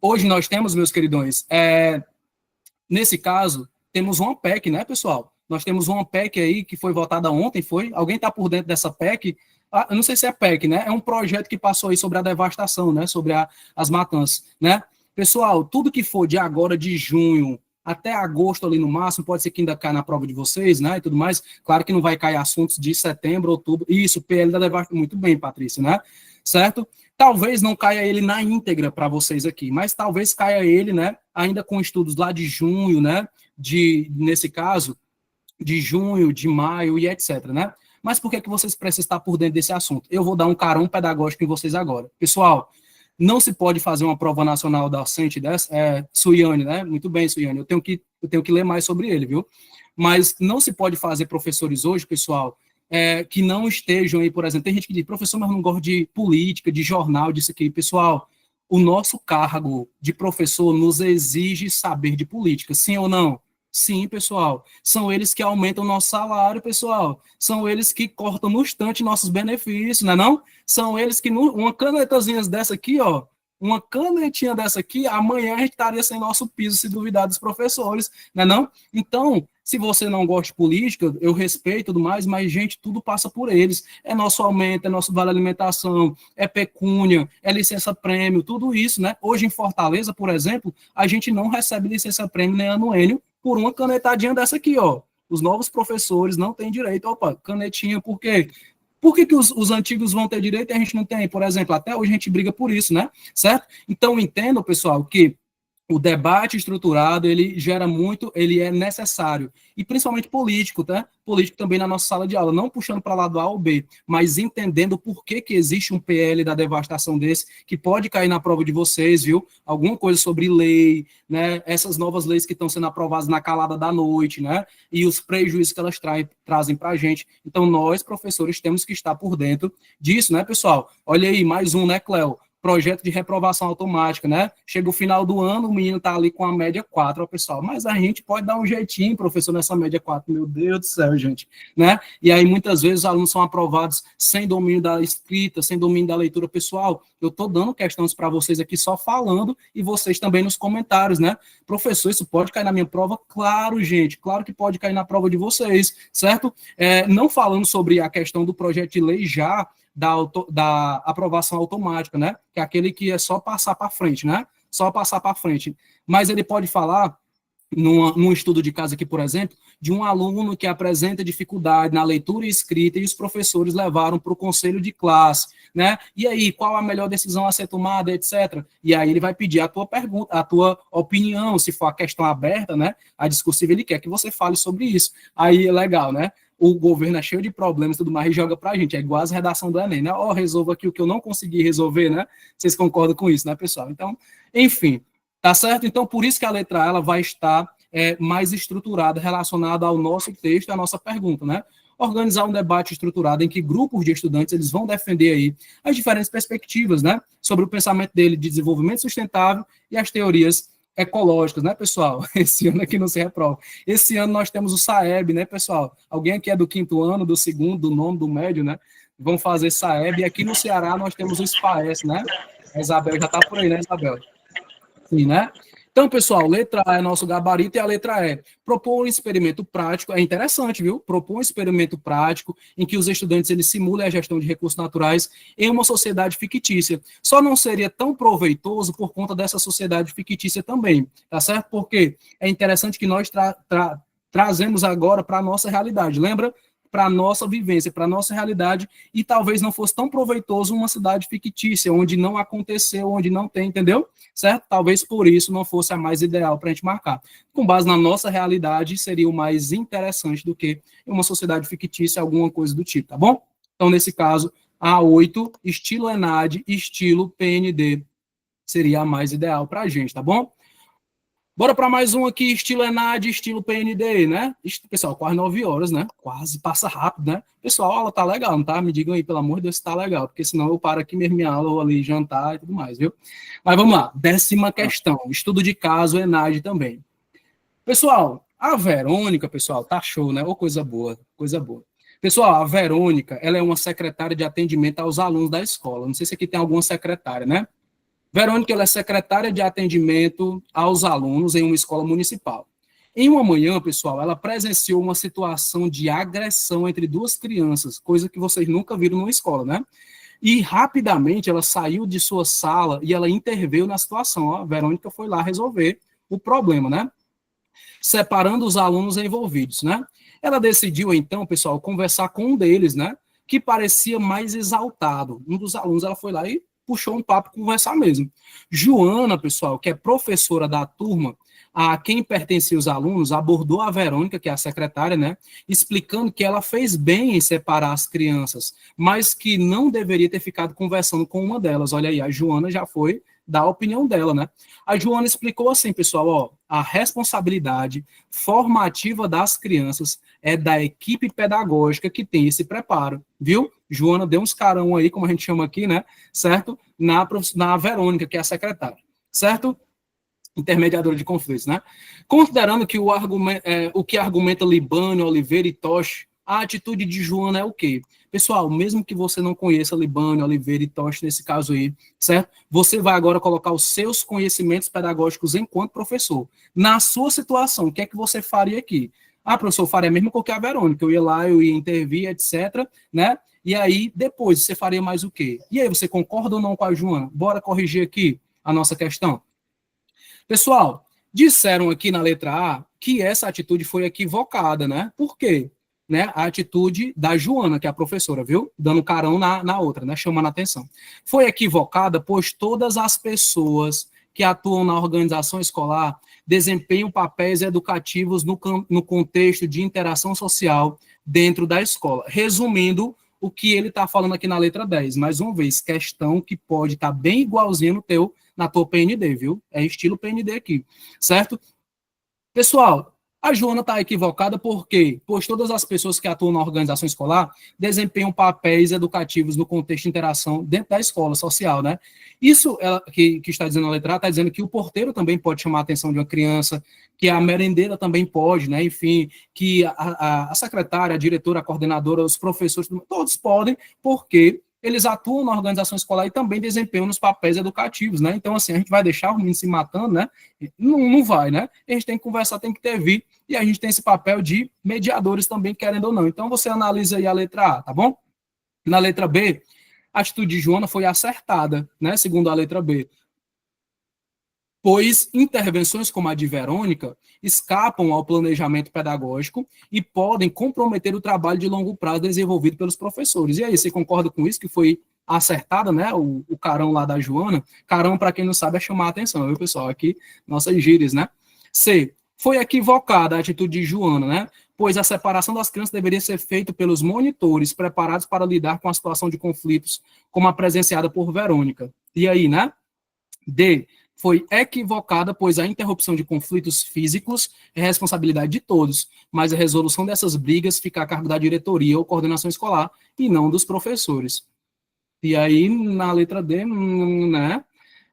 Hoje nós temos, meus queridões, nesse caso, temos uma PEC, né, pessoal? Nós temos uma PEC aí que foi votada ontem, foi? Alguém está por dentro dessa PEC? Ah, eu não sei se é PEC, né? É um projeto que passou aí sobre a devastação, né? Sobre as matanças, né? Pessoal, tudo que for de agora, de junho, até agosto ali no máximo, pode ser que ainda caia na prova de vocês, né, e tudo mais, claro que não vai cair assuntos de setembro, outubro, isso, PL da Devasta, muito bem, Patrícia, né, certo? Talvez não caia ele na íntegra para vocês aqui, mas talvez caia ele, né, ainda com estudos lá de junho, né, nesse caso, de junho, de maio e etc, né? Mas por que vocês precisam estar por dentro desse assunto? Eu vou dar um carão pedagógico em vocês agora. Pessoal, não se pode fazer uma prova nacional docente dessa, Suiane, né? Muito bem, Suiane, eu tenho que ler mais sobre ele, viu? Mas não se pode fazer professores hoje, pessoal, que não estejam aí, por exemplo, tem gente que diz, professor, mas eu não gosto de política, de jornal, disso aqui. Pessoal, o nosso cargo de professor nos exige saber de política, sim ou não? Sim, pessoal. São eles que aumentam o nosso salário, pessoal. São eles que cortam no instante nossos benefícios, não é não? São eles que, uma canetazinha dessa aqui, ó, uma canetinha dessa aqui, amanhã a gente estaria sem nosso piso, se duvidar dos professores, não é não? Então, se você não gosta de política, eu respeito e tudo mais, mas, gente, tudo passa por eles. É nosso aumento, é nosso vale alimentação, é pecúnia, é licença-prêmio, tudo isso, né? Hoje em Fortaleza, por exemplo, a gente não recebe licença-prêmio nem anuênio por uma canetadinha dessa aqui, ó. Os novos professores não têm direito. Opa, canetinha, por quê? Por que os antigos vão ter direito e a gente não tem? Por exemplo, até hoje a gente briga por isso, né? Certo? Então, entendam, pessoal, que o debate estruturado, ele gera muito, ele é necessário, e principalmente político, tá? Político também na nossa sala de aula, não puxando para lado A ou B, mas entendendo por que existe um PL da devastação desse, que pode cair na prova de vocês, viu? Alguma coisa sobre lei, né? Essas novas leis que estão sendo aprovadas na calada da noite, né? E os prejuízos que elas trazem para a gente. Então, nós, professores, temos que estar por dentro disso, né, pessoal? Olha aí, mais um, né, Cléo? Projeto de reprovação automática, né? Chega o final do ano, o menino tá ali com a média 4, ó, pessoal, mas a gente pode dar um jeitinho, professor, nessa média 4, meu Deus do céu, gente, né? E aí, muitas vezes, os alunos são aprovados sem domínio da escrita, sem domínio da leitura pessoal. Eu tô dando questões para vocês aqui só falando, e vocês também nos comentários, né? Professor, isso pode cair na minha prova? Claro, gente, claro que pode cair na prova de vocês, certo? Não falando sobre a questão do projeto de lei já, da aprovação automática, né? Que é aquele que é só passar para frente, né? Só passar para frente. Mas ele pode falar, num estudo de caso aqui, por exemplo, de um aluno que apresenta dificuldade na leitura e escrita e os professores levaram para o conselho de classe, né? E aí, qual a melhor decisão a ser tomada, etc. E aí ele vai pedir a tua pergunta, a tua opinião, se for a questão aberta, né? A discursiva, ele quer que você fale sobre isso. Aí é legal, né? O governo é cheio de problemas e tudo mais e joga pra gente. É igual as redação do Enem, né? Resolva aqui o que eu não consegui resolver, né? Vocês concordam com isso, né, pessoal? Então, enfim, tá certo? Então, por isso que a letra A ela vai estar mais estruturada, relacionada ao nosso texto e à nossa pergunta, né? Organizar um debate estruturado em que grupos de estudantes eles vão defender aí as diferentes perspectivas, né? Sobre o pensamento dele de desenvolvimento sustentável e as teorias ecológicas, né, pessoal? Esse ano aqui não se reprova. Esse ano nós temos o SAEB, né, pessoal? Alguém aqui é do 5º ano, do 2º, do 9º, do médio, né? Vão fazer SAEB. E aqui no Ceará nós temos o SPAES, né? A Isabel já está por aí, né, Isabel? Sim, né? Então, pessoal, letra A é nosso gabarito e a letra E. Propor um experimento prático, é interessante, viu? Propor um experimento prático em que os estudantes eles simulem a gestão de recursos naturais em uma sociedade fictícia. Só não seria tão proveitoso por conta dessa sociedade fictícia também, tá certo? Porque é interessante que nós trazemos agora para a nossa realidade, lembra? Para a nossa vivência, para a nossa realidade, e talvez não fosse tão proveitoso uma cidade fictícia, onde não aconteceu, onde não tem, entendeu? Certo? Talvez por isso não fosse a mais ideal para a gente marcar. Com base na nossa realidade, seria o mais interessante do que uma sociedade fictícia, alguma coisa do tipo, tá bom? Então, nesse caso, A8, estilo ENAD, estilo PND, seria a mais ideal para a gente, tá bom? Bora para mais um aqui, estilo ENAD, estilo PND, né? Pessoal, quase 9 horas, né? Quase passa rápido, né? Pessoal, a aula tá legal, não tá? Me digam aí, pelo amor de Deus, se tá legal, porque senão eu paro aqui mesmo minha aula, ou ali jantar e tudo mais, viu? Mas vamos lá, 10ª questão, estudo de caso, ENAD também. Pessoal, a Verônica, pessoal, tá show, né? Ô, coisa boa, coisa boa. Pessoal, a Verônica, ela é uma secretária de atendimento aos alunos da escola. Não sei se aqui tem alguma secretária, né? Verônica, ela é secretária de atendimento aos alunos em uma escola municipal. Em uma manhã, pessoal, ela presenciou uma situação de agressão entre duas crianças, coisa que vocês nunca viram numa escola, né? E rapidamente ela saiu de sua sala e ela interveio na situação. Ó, a Verônica foi lá resolver o problema, né? Separando os alunos envolvidos, né? Ela decidiu, então, pessoal, conversar com um deles, né? Que parecia mais exaltado. Um dos alunos, ela foi lá e puxou um papo, conversar mesmo. Joana, pessoal, que é professora da turma, a quem pertenciam os alunos, abordou a Verônica, que é a secretária, né, explicando que ela fez bem em separar as crianças, mas que não deveria ter ficado conversando com uma delas. Olha aí, a Joana já foi dar a opinião dela, né? A Joana explicou assim, pessoal, ó, a responsabilidade formativa das crianças é da equipe pedagógica que tem esse preparo, viu? Joana deu uns carão aí, como a gente chama aqui, né? Certo? Na Verônica, que é a secretária, certo? Intermediadora de conflitos, né? Considerando que o que argumenta Libânio, Oliveira e Tosh, a atitude de Joana é o quê? Pessoal, mesmo que você não conheça Libânio, Oliveira e Tosh nesse caso aí, certo? Você vai agora colocar os seus conhecimentos pedagógicos enquanto professor. Na sua situação, o que é que você faria aqui? Ah, professor, eu faria mesmo que a Verônica, eu ia lá, eu ia intervir, etc, né? E aí, depois, você faria mais o quê? E aí, você concorda ou não com a Joana? Bora corrigir aqui a nossa questão. Pessoal, disseram aqui na letra A que essa atitude foi equivocada, né? Por quê? Né? A atitude da Joana, que é a professora, viu? Dando carão na outra, né? Chamando a atenção. Foi equivocada, pois todas as pessoas que atuam na organização escolar desempenham papéis educativos no contexto de interação social dentro da escola. Resumindo o que ele está falando aqui na letra 10. Mais uma vez, questão que pode estar bem igualzinho na tua PND, viu? É estilo PND aqui, certo? Pessoal, a Joana está equivocada por quê? Pois todas as pessoas que atuam na organização escolar desempenham papéis educativos no contexto de interação dentro da escola social, né? Isso que está dizendo a letra A, está dizendo que o porteiro também pode chamar a atenção de uma criança, que a merendeira também pode, né? Enfim, que a secretária, a diretora, a coordenadora, os professores, todos podem, porque eles atuam na organização escolar e também desempenham nos papéis educativos, né? Então, assim, a gente vai deixar o menino se matando, né? Não vai, né? A gente tem que conversar, tem que ter vir, e a gente tem esse papel de mediadores também, querendo ou não. Então, você analisa aí a letra A, tá bom? Na letra B, a atitude de Joana foi acertada, né? Segundo a letra B. Pois intervenções como a de Verônica escapam ao planejamento pedagógico e podem comprometer o trabalho de longo prazo desenvolvido pelos professores. E aí, você concorda com isso, que foi acertada, né, o carão lá da Joana? Carão, para quem não sabe, é chamar a atenção, viu, pessoal? Aqui, nossas gírias, né? C. Foi equivocada a atitude de Joana, né? Pois a separação das crianças deveria ser feita pelos monitores preparados para lidar com a situação de conflitos, como a presenciada por Verônica. E aí, né? D. Foi equivocada, pois a interrupção de conflitos físicos é responsabilidade de todos, mas a resolução dessas brigas fica a cargo da diretoria ou coordenação escolar e não dos professores. E aí, na letra D, né?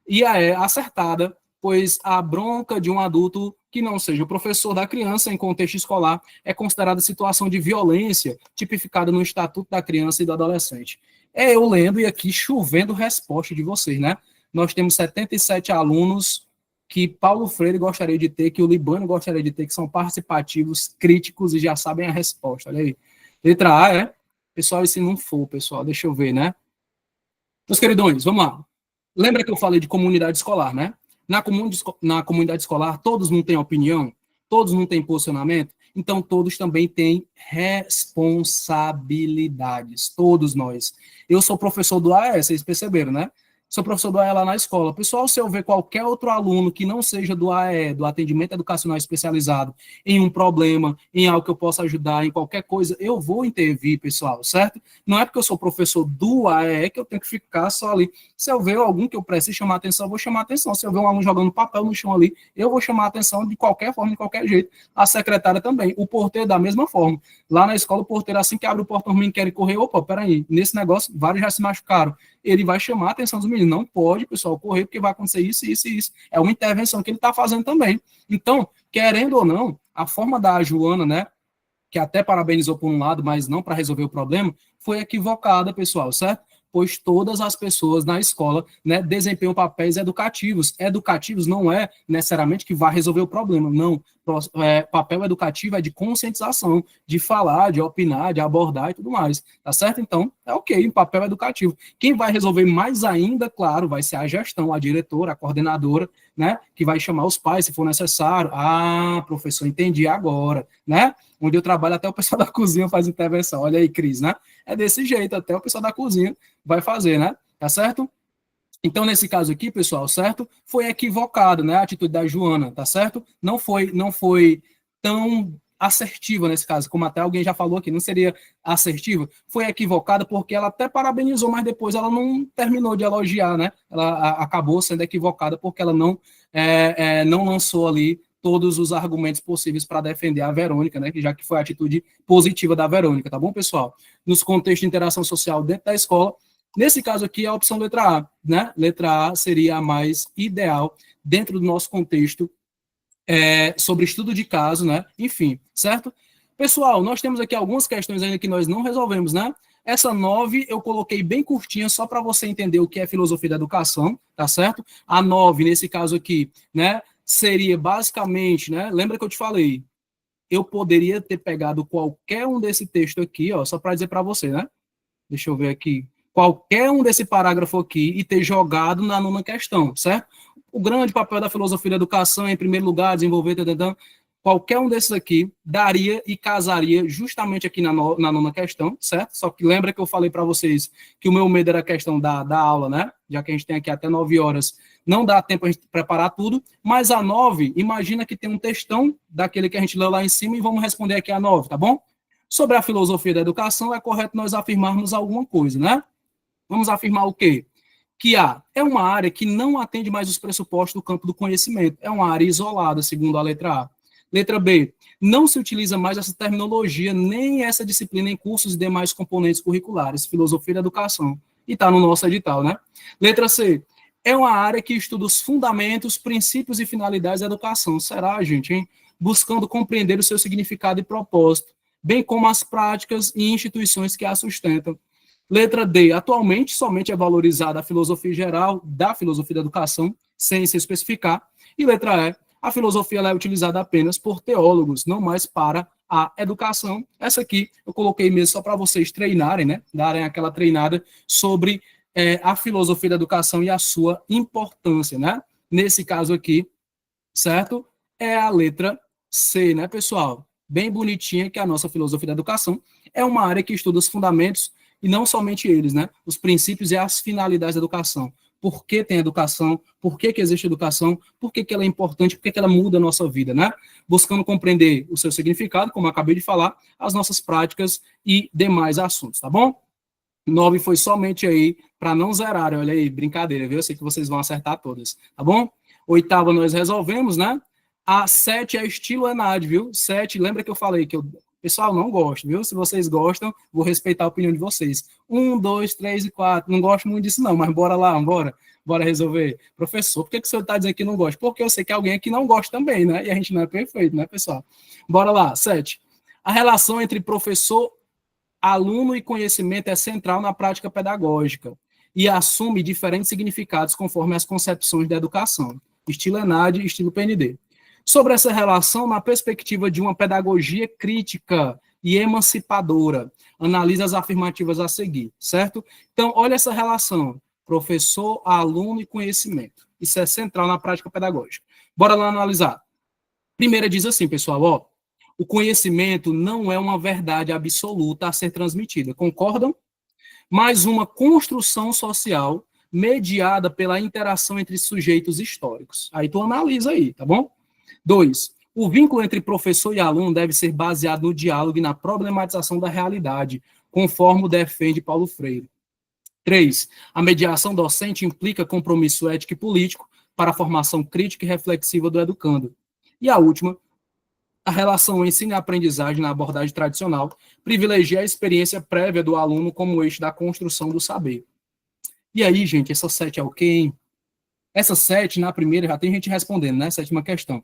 E a E acertada, pois a bronca de um adulto que não seja o professor da criança em contexto escolar é considerada situação de violência tipificada no Estatuto da Criança e do Adolescente. É eu lendo e aqui chovendo resposta de vocês, né? Nós temos 77 alunos que Paulo Freire gostaria de ter, que o Libânio gostaria de ter, que são participativos, críticos e já sabem a resposta. Olha aí. Letra A, é? Pessoal, e se não for, pessoal, deixa eu ver, né? Meus queridões, vamos lá. Lembra que eu falei de comunidade escolar, né? Na comunidade escolar, todos não têm opinião, todos não têm posicionamento, então todos também têm responsabilidades, todos nós. Eu sou professor do AE, vocês perceberam, né? Sou professor do AE lá na escola. Pessoal, se eu ver qualquer outro aluno que não seja do AE, do atendimento educacional especializado, em um problema, em algo que eu possa ajudar, em qualquer coisa, eu vou intervir, pessoal, certo? Não é porque eu sou professor do AE que eu tenho que ficar só ali. Se eu ver algum que eu preciso chamar atenção, eu vou chamar atenção. Se eu ver um aluno jogando papel no chão ali, eu vou chamar atenção de qualquer forma, de qualquer jeito. A secretária também. O porteiro da mesma forma. Lá na escola, o porteiro, assim que abre o portão, os meninos querem correr, opa, peraí, nesse negócio, vários já se machucaram. Ele vai chamar a atenção dos meninos. Não pode, pessoal, correr, porque vai acontecer isso, isso e isso. É uma intervenção que ele está fazendo também. Então, querendo ou não, a forma da Joana, né, que até parabenizou por um lado, mas não para resolver o problema, foi equivocada, pessoal, certo? Pois todas as pessoas na escola, né, desempenham papéis educativos. Educativos não é necessariamente que vai resolver o problema, não. Papel educativo é de conscientização, de falar, de opinar, de abordar e tudo mais, tá certo? Então, é ok, papel educativo. Quem vai resolver mais ainda, claro, vai ser a gestão, a diretora, a coordenadora, né, que vai chamar os pais, se for necessário. Ah, professor, entendi agora, né? Onde eu trabalho, até o pessoal da cozinha faz intervenção. Olha aí, Cris, né? É desse jeito, até o pessoal da cozinha vai fazer, né? Tá certo? Então, nesse caso aqui, pessoal, certo? Foi equivocado, né? A atitude da Joana, tá certo? Não foi tão assertiva nesse caso, como até alguém já falou aqui, não seria assertiva. Foi equivocada porque ela até parabenizou, mas depois ela não terminou de elogiar, né? Ela acabou sendo equivocada porque ela não lançou ali todos os argumentos possíveis para defender a Verônica, né? Já que foi a atitude positiva da Verônica, tá bom, pessoal? Nos contextos de interação social dentro da escola, nesse caso aqui, a opção letra A, né? Letra A seria a mais ideal dentro do nosso contexto sobre estudo de caso, né? Enfim, certo? Pessoal, nós temos aqui algumas questões ainda que nós não resolvemos, né? Essa 9 eu coloquei bem curtinha só para você entender o que é filosofia da educação, tá certo? A 9, nesse caso aqui, né? Seria basicamente, né? Lembra que eu te falei? Eu poderia ter pegado qualquer um desse texto aqui, ó, só para dizer para você, né? Deixa eu ver aqui. Qualquer um desse parágrafo aqui e ter jogado na nona questão, certo? O grande papel da filosofia da educação é, em primeiro lugar, desenvolver, qualquer um desses aqui daria e casaria justamente aqui na nona questão, certo? Só que lembra que eu falei para vocês que o meu medo era a questão da aula, né? Já que a gente tem aqui até 9 horas não dá tempo a gente preparar tudo, mas a 9, imagina que tem um textão daquele que a gente leu lá em cima e vamos responder aqui a 9, tá bom? Sobre a filosofia da educação, é correto nós afirmarmos alguma coisa, né? Vamos afirmar o quê? Que A é uma área que não atende mais os pressupostos do campo do conhecimento, é uma área isolada, segundo a letra A. Letra B, não se utiliza mais essa terminologia, nem essa disciplina em cursos e demais componentes curriculares, filosofia da educação, e está no nosso edital, né? Letra C, é uma área que estuda os fundamentos, princípios e finalidades da educação. Será, gente, hein? Buscando compreender o seu significado e propósito, bem como as práticas e instituições que a sustentam. Letra D, atualmente somente é valorizada a filosofia geral da filosofia da educação, sem se especificar. E letra E, a filosofia ela é utilizada apenas por teólogos, não mais para a educação. Essa aqui eu coloquei mesmo só para vocês treinarem, né? Darem aquela treinada sobre a filosofia da educação e a sua importância, né? Nesse caso aqui, certo? É a letra C, né, pessoal? Bem bonitinha, que a nossa filosofia da educação é uma área que estuda os fundamentos, e não somente eles, né? Os princípios e as finalidades da educação. Por que tem educação? Por que existe educação? Por que ela é importante? Por que ela muda a nossa vida, né? Buscando compreender o seu significado, como eu acabei de falar, as nossas práticas e demais assuntos, tá bom? 9 foi somente aí para não zerar, olha aí, brincadeira, viu? Eu sei que vocês vão acertar todas, tá bom? 8ª nós resolvemos, né? A 7 é estilo ENAD, viu? 7, lembra que eu falei que eu... Pessoal, não gosto, viu? Se vocês gostam, vou respeitar a opinião de vocês. 1, 2, 3 e 4. Não gosto muito disso, não, mas bora lá, bora. Bora resolver. Professor, por que o senhor está dizendo que não gosta? Porque eu sei que alguém aqui não gosta também, né? E a gente não é perfeito, né, pessoal? Bora lá. 7. A relação entre professor, aluno e conhecimento é central na prática pedagógica e assume diferentes significados conforme as concepções da educação. Estilo ENAD, estilo PND. Sobre essa relação na perspectiva de uma pedagogia crítica e emancipadora. Analisa as afirmativas a seguir, certo? Então, olha essa relação, professor, aluno e conhecimento. Isso é central na prática pedagógica. Bora lá analisar. Primeira diz assim, pessoal, ó, o conhecimento não é uma verdade absoluta a ser transmitida, concordam? Mas uma construção social mediada pela interação entre sujeitos históricos. Aí tu analisa aí, tá bom? 2. O vínculo entre professor e aluno deve ser baseado no diálogo e na problematização da realidade, conforme defende Paulo Freire. 3. A mediação docente implica compromisso ético e político para a formação crítica e reflexiva do educando. E a última, a relação ensino e aprendizagem na abordagem tradicional privilegia a experiência prévia do aluno como eixo da construção do saber. E aí, gente, essa 7 é o quê, hein? Essa 7, na primeira, já tem gente respondendo, né? 7ª questão.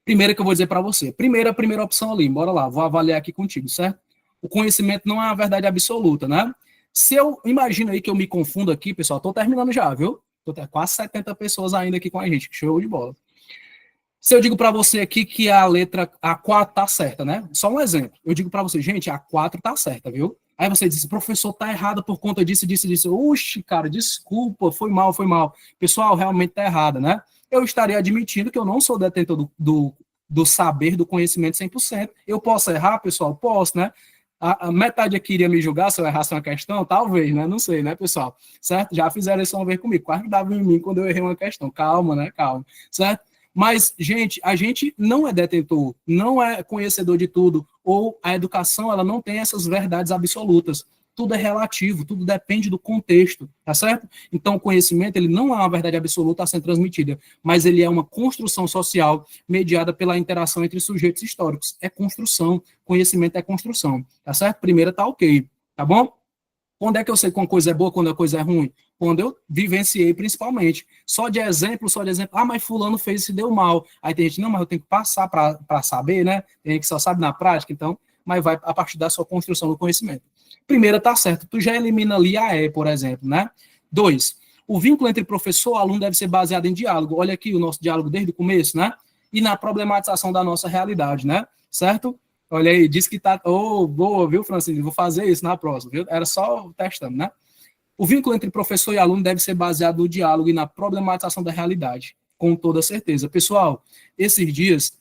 Primeira que eu vou dizer para você. A primeira opção ali, bora lá, vou avaliar aqui contigo, certo? O conhecimento não é uma verdade absoluta, né? Se eu imagino aí que eu me confundo aqui, pessoal, tô terminando já, viu? Tô quase 70 pessoas ainda aqui com a gente, show de bola. Se eu digo para você aqui que a letra A4 tá certa, né? Só um exemplo. Eu digo para você, gente, a 4 tá certa, viu? Aí você diz, professor, tá errado por conta disso, disso, disso. Oxi, cara, desculpa, foi mal, foi mal. Pessoal, realmente tá errada, né? Eu estaria admitindo que eu não sou detentor do saber, do conhecimento 100%. Eu posso errar, pessoal? Posso, né? A metade aqui iria me julgar se eu errasse uma questão? Talvez, né? Não sei, né, pessoal? Certo? Já fizeram isso uma vez comigo. Quase que dava em mim quando eu errei uma questão. Calma, né? Calma. Certo? Mas, gente, a gente não é detentor, não é conhecedor de tudo, ou a educação, ela não tem essas verdades absolutas. Tudo é relativo, tudo depende do contexto, tá certo? Então, o conhecimento, ele não é uma verdade absoluta a ser transmitida, mas ele é uma construção social mediada pela interação entre sujeitos históricos. É construção, conhecimento é construção, tá certo? Primeira tá ok, tá bom? Quando é que eu sei que uma coisa é boa, quando a coisa é ruim? Quando eu vivenciei, principalmente. Só de exemplo. Ah, mas fulano fez e se deu mal. Aí tem gente, não, mas eu tenho que passar para saber, né? Tem gente que só sabe na prática, então, mas vai a partir da sua construção do conhecimento. Primeira, tá certo. Tu já elimina ali a E, por exemplo, né? 2. O vínculo entre professor e aluno deve ser baseado em diálogo. Olha aqui o nosso diálogo desde o começo, né? E na problematização da nossa realidade, né? Certo? Olha aí, diz que tá... Oh, boa, viu, Francisco? Vou fazer isso na próxima, viu? Era só testando, né? O vínculo entre professor e aluno deve ser baseado no diálogo e na problematização da realidade, com toda certeza. Pessoal, esses dias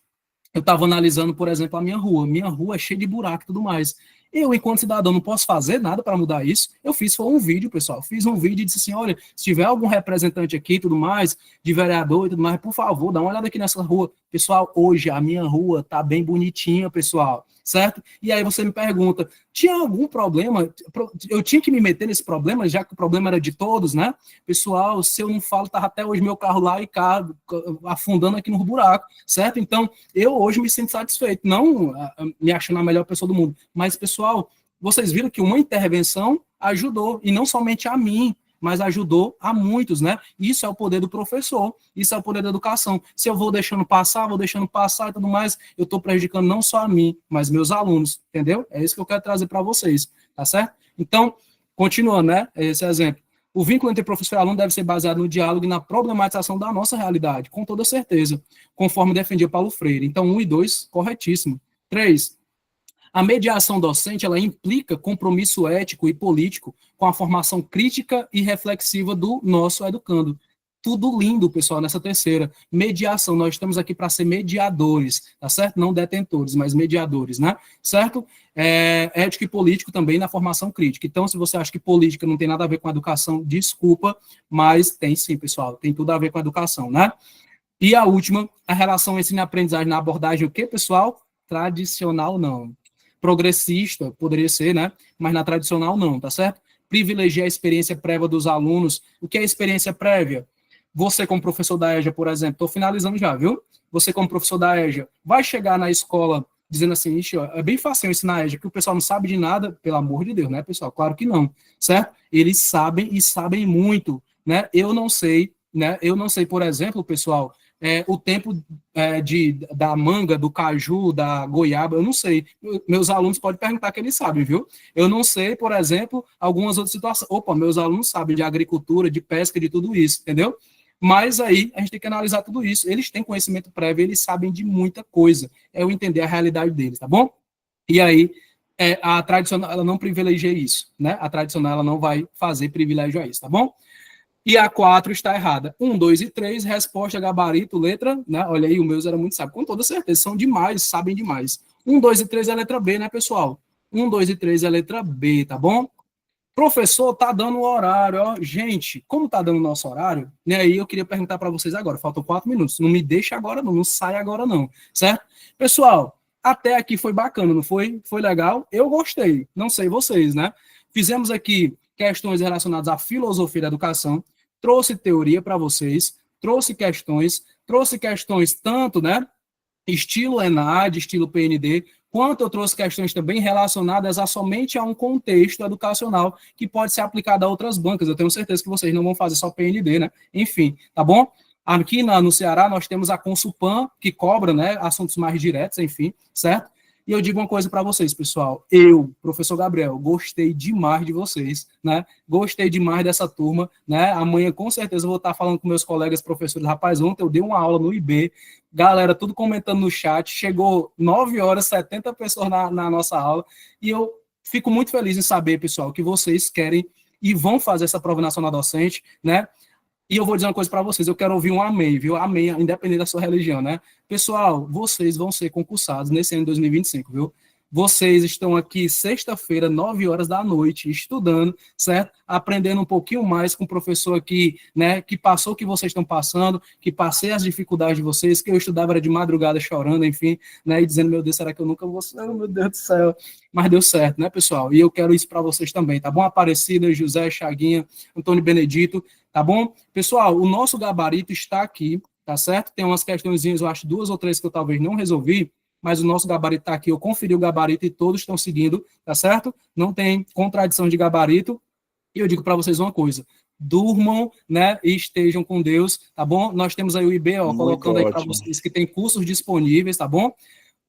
eu estava analisando, por exemplo, a minha rua. Minha rua é cheia de buraco e tudo mais. Eu, enquanto cidadão, não posso fazer nada para mudar isso. Eu foi um vídeo, pessoal. Fiz um vídeo e disse assim, olha, se tiver algum representante aqui e tudo mais, de vereador e tudo mais, por favor, dá uma olhada aqui nessa rua. Pessoal, hoje a minha rua tá bem bonitinha, pessoal, certo? E aí você me pergunta, tinha algum problema? Eu tinha que me meter nesse problema, já que o problema era de todos, né? Pessoal, se eu não falo, tava até hoje meu carro lá e afundando aqui no buraco, certo? Então, eu hoje me sinto satisfeito, não me achando a melhor pessoa do mundo, mas, pessoal, vocês viram que uma intervenção ajudou, e não somente a mim, mas ajudou a muitos, né? Isso é o poder do professor, isso é o poder da educação. Se eu vou deixando passar e tudo mais, eu estou prejudicando não só a mim, mas meus alunos, entendeu? É isso que eu quero trazer para vocês, tá certo? Então, continuando, né? Esse exemplo. O vínculo entre professor e aluno deve ser baseado no diálogo e na problematização da nossa realidade, com toda certeza, conforme defendia Paulo Freire. Então, 1 e 2, corretíssimo. 3, a mediação docente, ela implica compromisso ético e político com a formação crítica e reflexiva do nosso educando. Tudo lindo, pessoal, nessa terceira. Mediação, nós estamos aqui para ser mediadores, tá certo? Não detentores, mas mediadores, né? Certo? Ético e político também na formação crítica. Então, se você acha que política não tem nada a ver com a educação, desculpa, mas tem sim, pessoal, tem tudo a ver com a educação, né? E a última, a relação ensino-aprendizagem na abordagem, o que, pessoal? Tradicional, não. Progressista, poderia ser, né? Mas na tradicional, não, tá certo? Privilegiar a experiência prévia dos alunos. O que é experiência prévia? Você, como professor da EJA, por exemplo, estou finalizando já, viu? Você, como professor da EJA, vai chegar na escola dizendo assim, ixi, ó, é bem fácil ensinar a EJA, que o pessoal não sabe de nada, pelo amor de Deus, né, pessoal? Claro que não, certo? Eles sabem e sabem muito, né? Eu não sei, né? Eu não sei, por exemplo, pessoal, o tempo da manga, do caju, da goiaba, eu não sei. Meus alunos podem perguntar que eles sabem, viu? Eu não sei, por exemplo, algumas outras situações. Opa, meus alunos sabem de agricultura, de pesca, de tudo isso, entendeu? Mas aí a gente tem que analisar tudo isso. Eles têm conhecimento prévio, eles sabem de muita coisa. É eu entender a realidade deles, tá bom? E aí, a tradicional, ela não privilegia isso, né? A tradicional, ela não vai fazer privilégio a isso, tá bom? E a 4 está errada. 1, 2 e 3, resposta, gabarito, letra, né? Olha aí, o meus era muito sábio. Com toda certeza, são demais, sabem demais. 1, 2 e 3 é a letra B, né, pessoal? 1, 2 e 3 é a letra B, tá bom? Professor, tá dando o horário, ó. Gente, como tá dando o nosso horário, né? Aí eu queria perguntar para vocês agora, faltam 4 minutos. Não me deixa agora, não sai agora, não, certo? Pessoal, até aqui foi bacana, não foi? Foi legal? Eu gostei, não sei vocês, né? Fizemos aqui questões relacionadas à filosofia da educação, trouxe teoria para vocês, trouxe questões tanto, né, estilo ENAD, estilo PND, quanto eu trouxe questões também relacionadas somente a um contexto educacional que pode ser aplicado a outras bancas. Eu tenho certeza que vocês não vão fazer só PND, né? Enfim, tá bom? Aqui no Ceará nós temos a Consulpan, que cobra, né, assuntos mais diretos, enfim, certo? E eu digo uma coisa para vocês, pessoal. Eu, professor Gabriel, gostei demais de vocês, né? Gostei demais dessa turma, né? Amanhã, com certeza, eu vou estar falando com meus colegas professores. Rapaz, ontem eu dei uma aula no IB, galera, tudo comentando no chat. Chegou 9 horas, 70 pessoas na nossa aula. E eu fico muito feliz em saber, pessoal, que vocês querem e vão fazer essa prova nacional docente, né? E eu vou dizer uma coisa para vocês, eu quero ouvir um amém, viu? Amém, independente da sua religião, né? Pessoal, vocês vão ser concursados nesse ano de 2025, viu? Vocês estão aqui sexta-feira, 9 horas da noite, estudando, certo? Aprendendo um pouquinho mais com o professor aqui, né? Que passou o que vocês estão passando, que passei as dificuldades de vocês, que eu estudava era de madrugada chorando, enfim, né? E dizendo, meu Deus, será que eu nunca vou ser? Meu Deus do céu. Mas deu certo, né, pessoal? E eu quero isso para vocês também, tá bom? Aparecida, José, Chaguinha, Antônio Benedito, tá bom? Pessoal, o nosso gabarito está aqui, tá certo? Tem umas questõezinhas, eu acho 2 ou 3 que eu talvez não resolvi, mas o nosso gabarito está aqui, eu conferi o gabarito e todos estão seguindo, tá certo? Não tem contradição de gabarito. E eu digo para vocês uma coisa, durmam, né, e estejam com Deus, tá bom? Nós temos aí o IB, ó, colocando aí para vocês que tem cursos disponíveis, tá bom?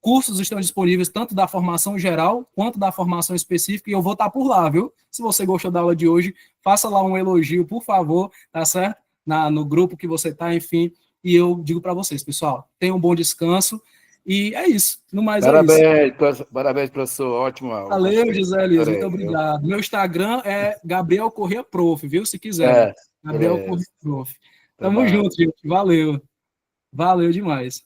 Cursos estão disponíveis tanto da formação geral quanto da formação específica, e eu vou estar por lá, viu? Se você gostou da aula de hoje, faça lá um elogio, por favor, tá certo? No grupo que você está, enfim, e eu digo para vocês, pessoal, tenham um bom descanso, e é isso, no mais parabéns, é isso. Parabéns, professor, ótima aula. Valeu, José Elias, muito obrigado. Meu Instagram é Gabriel Corrêa Prof, viu? Se quiser. Gabriel Corrêa Prof. Tamo junto, gente. Valeu. Valeu demais.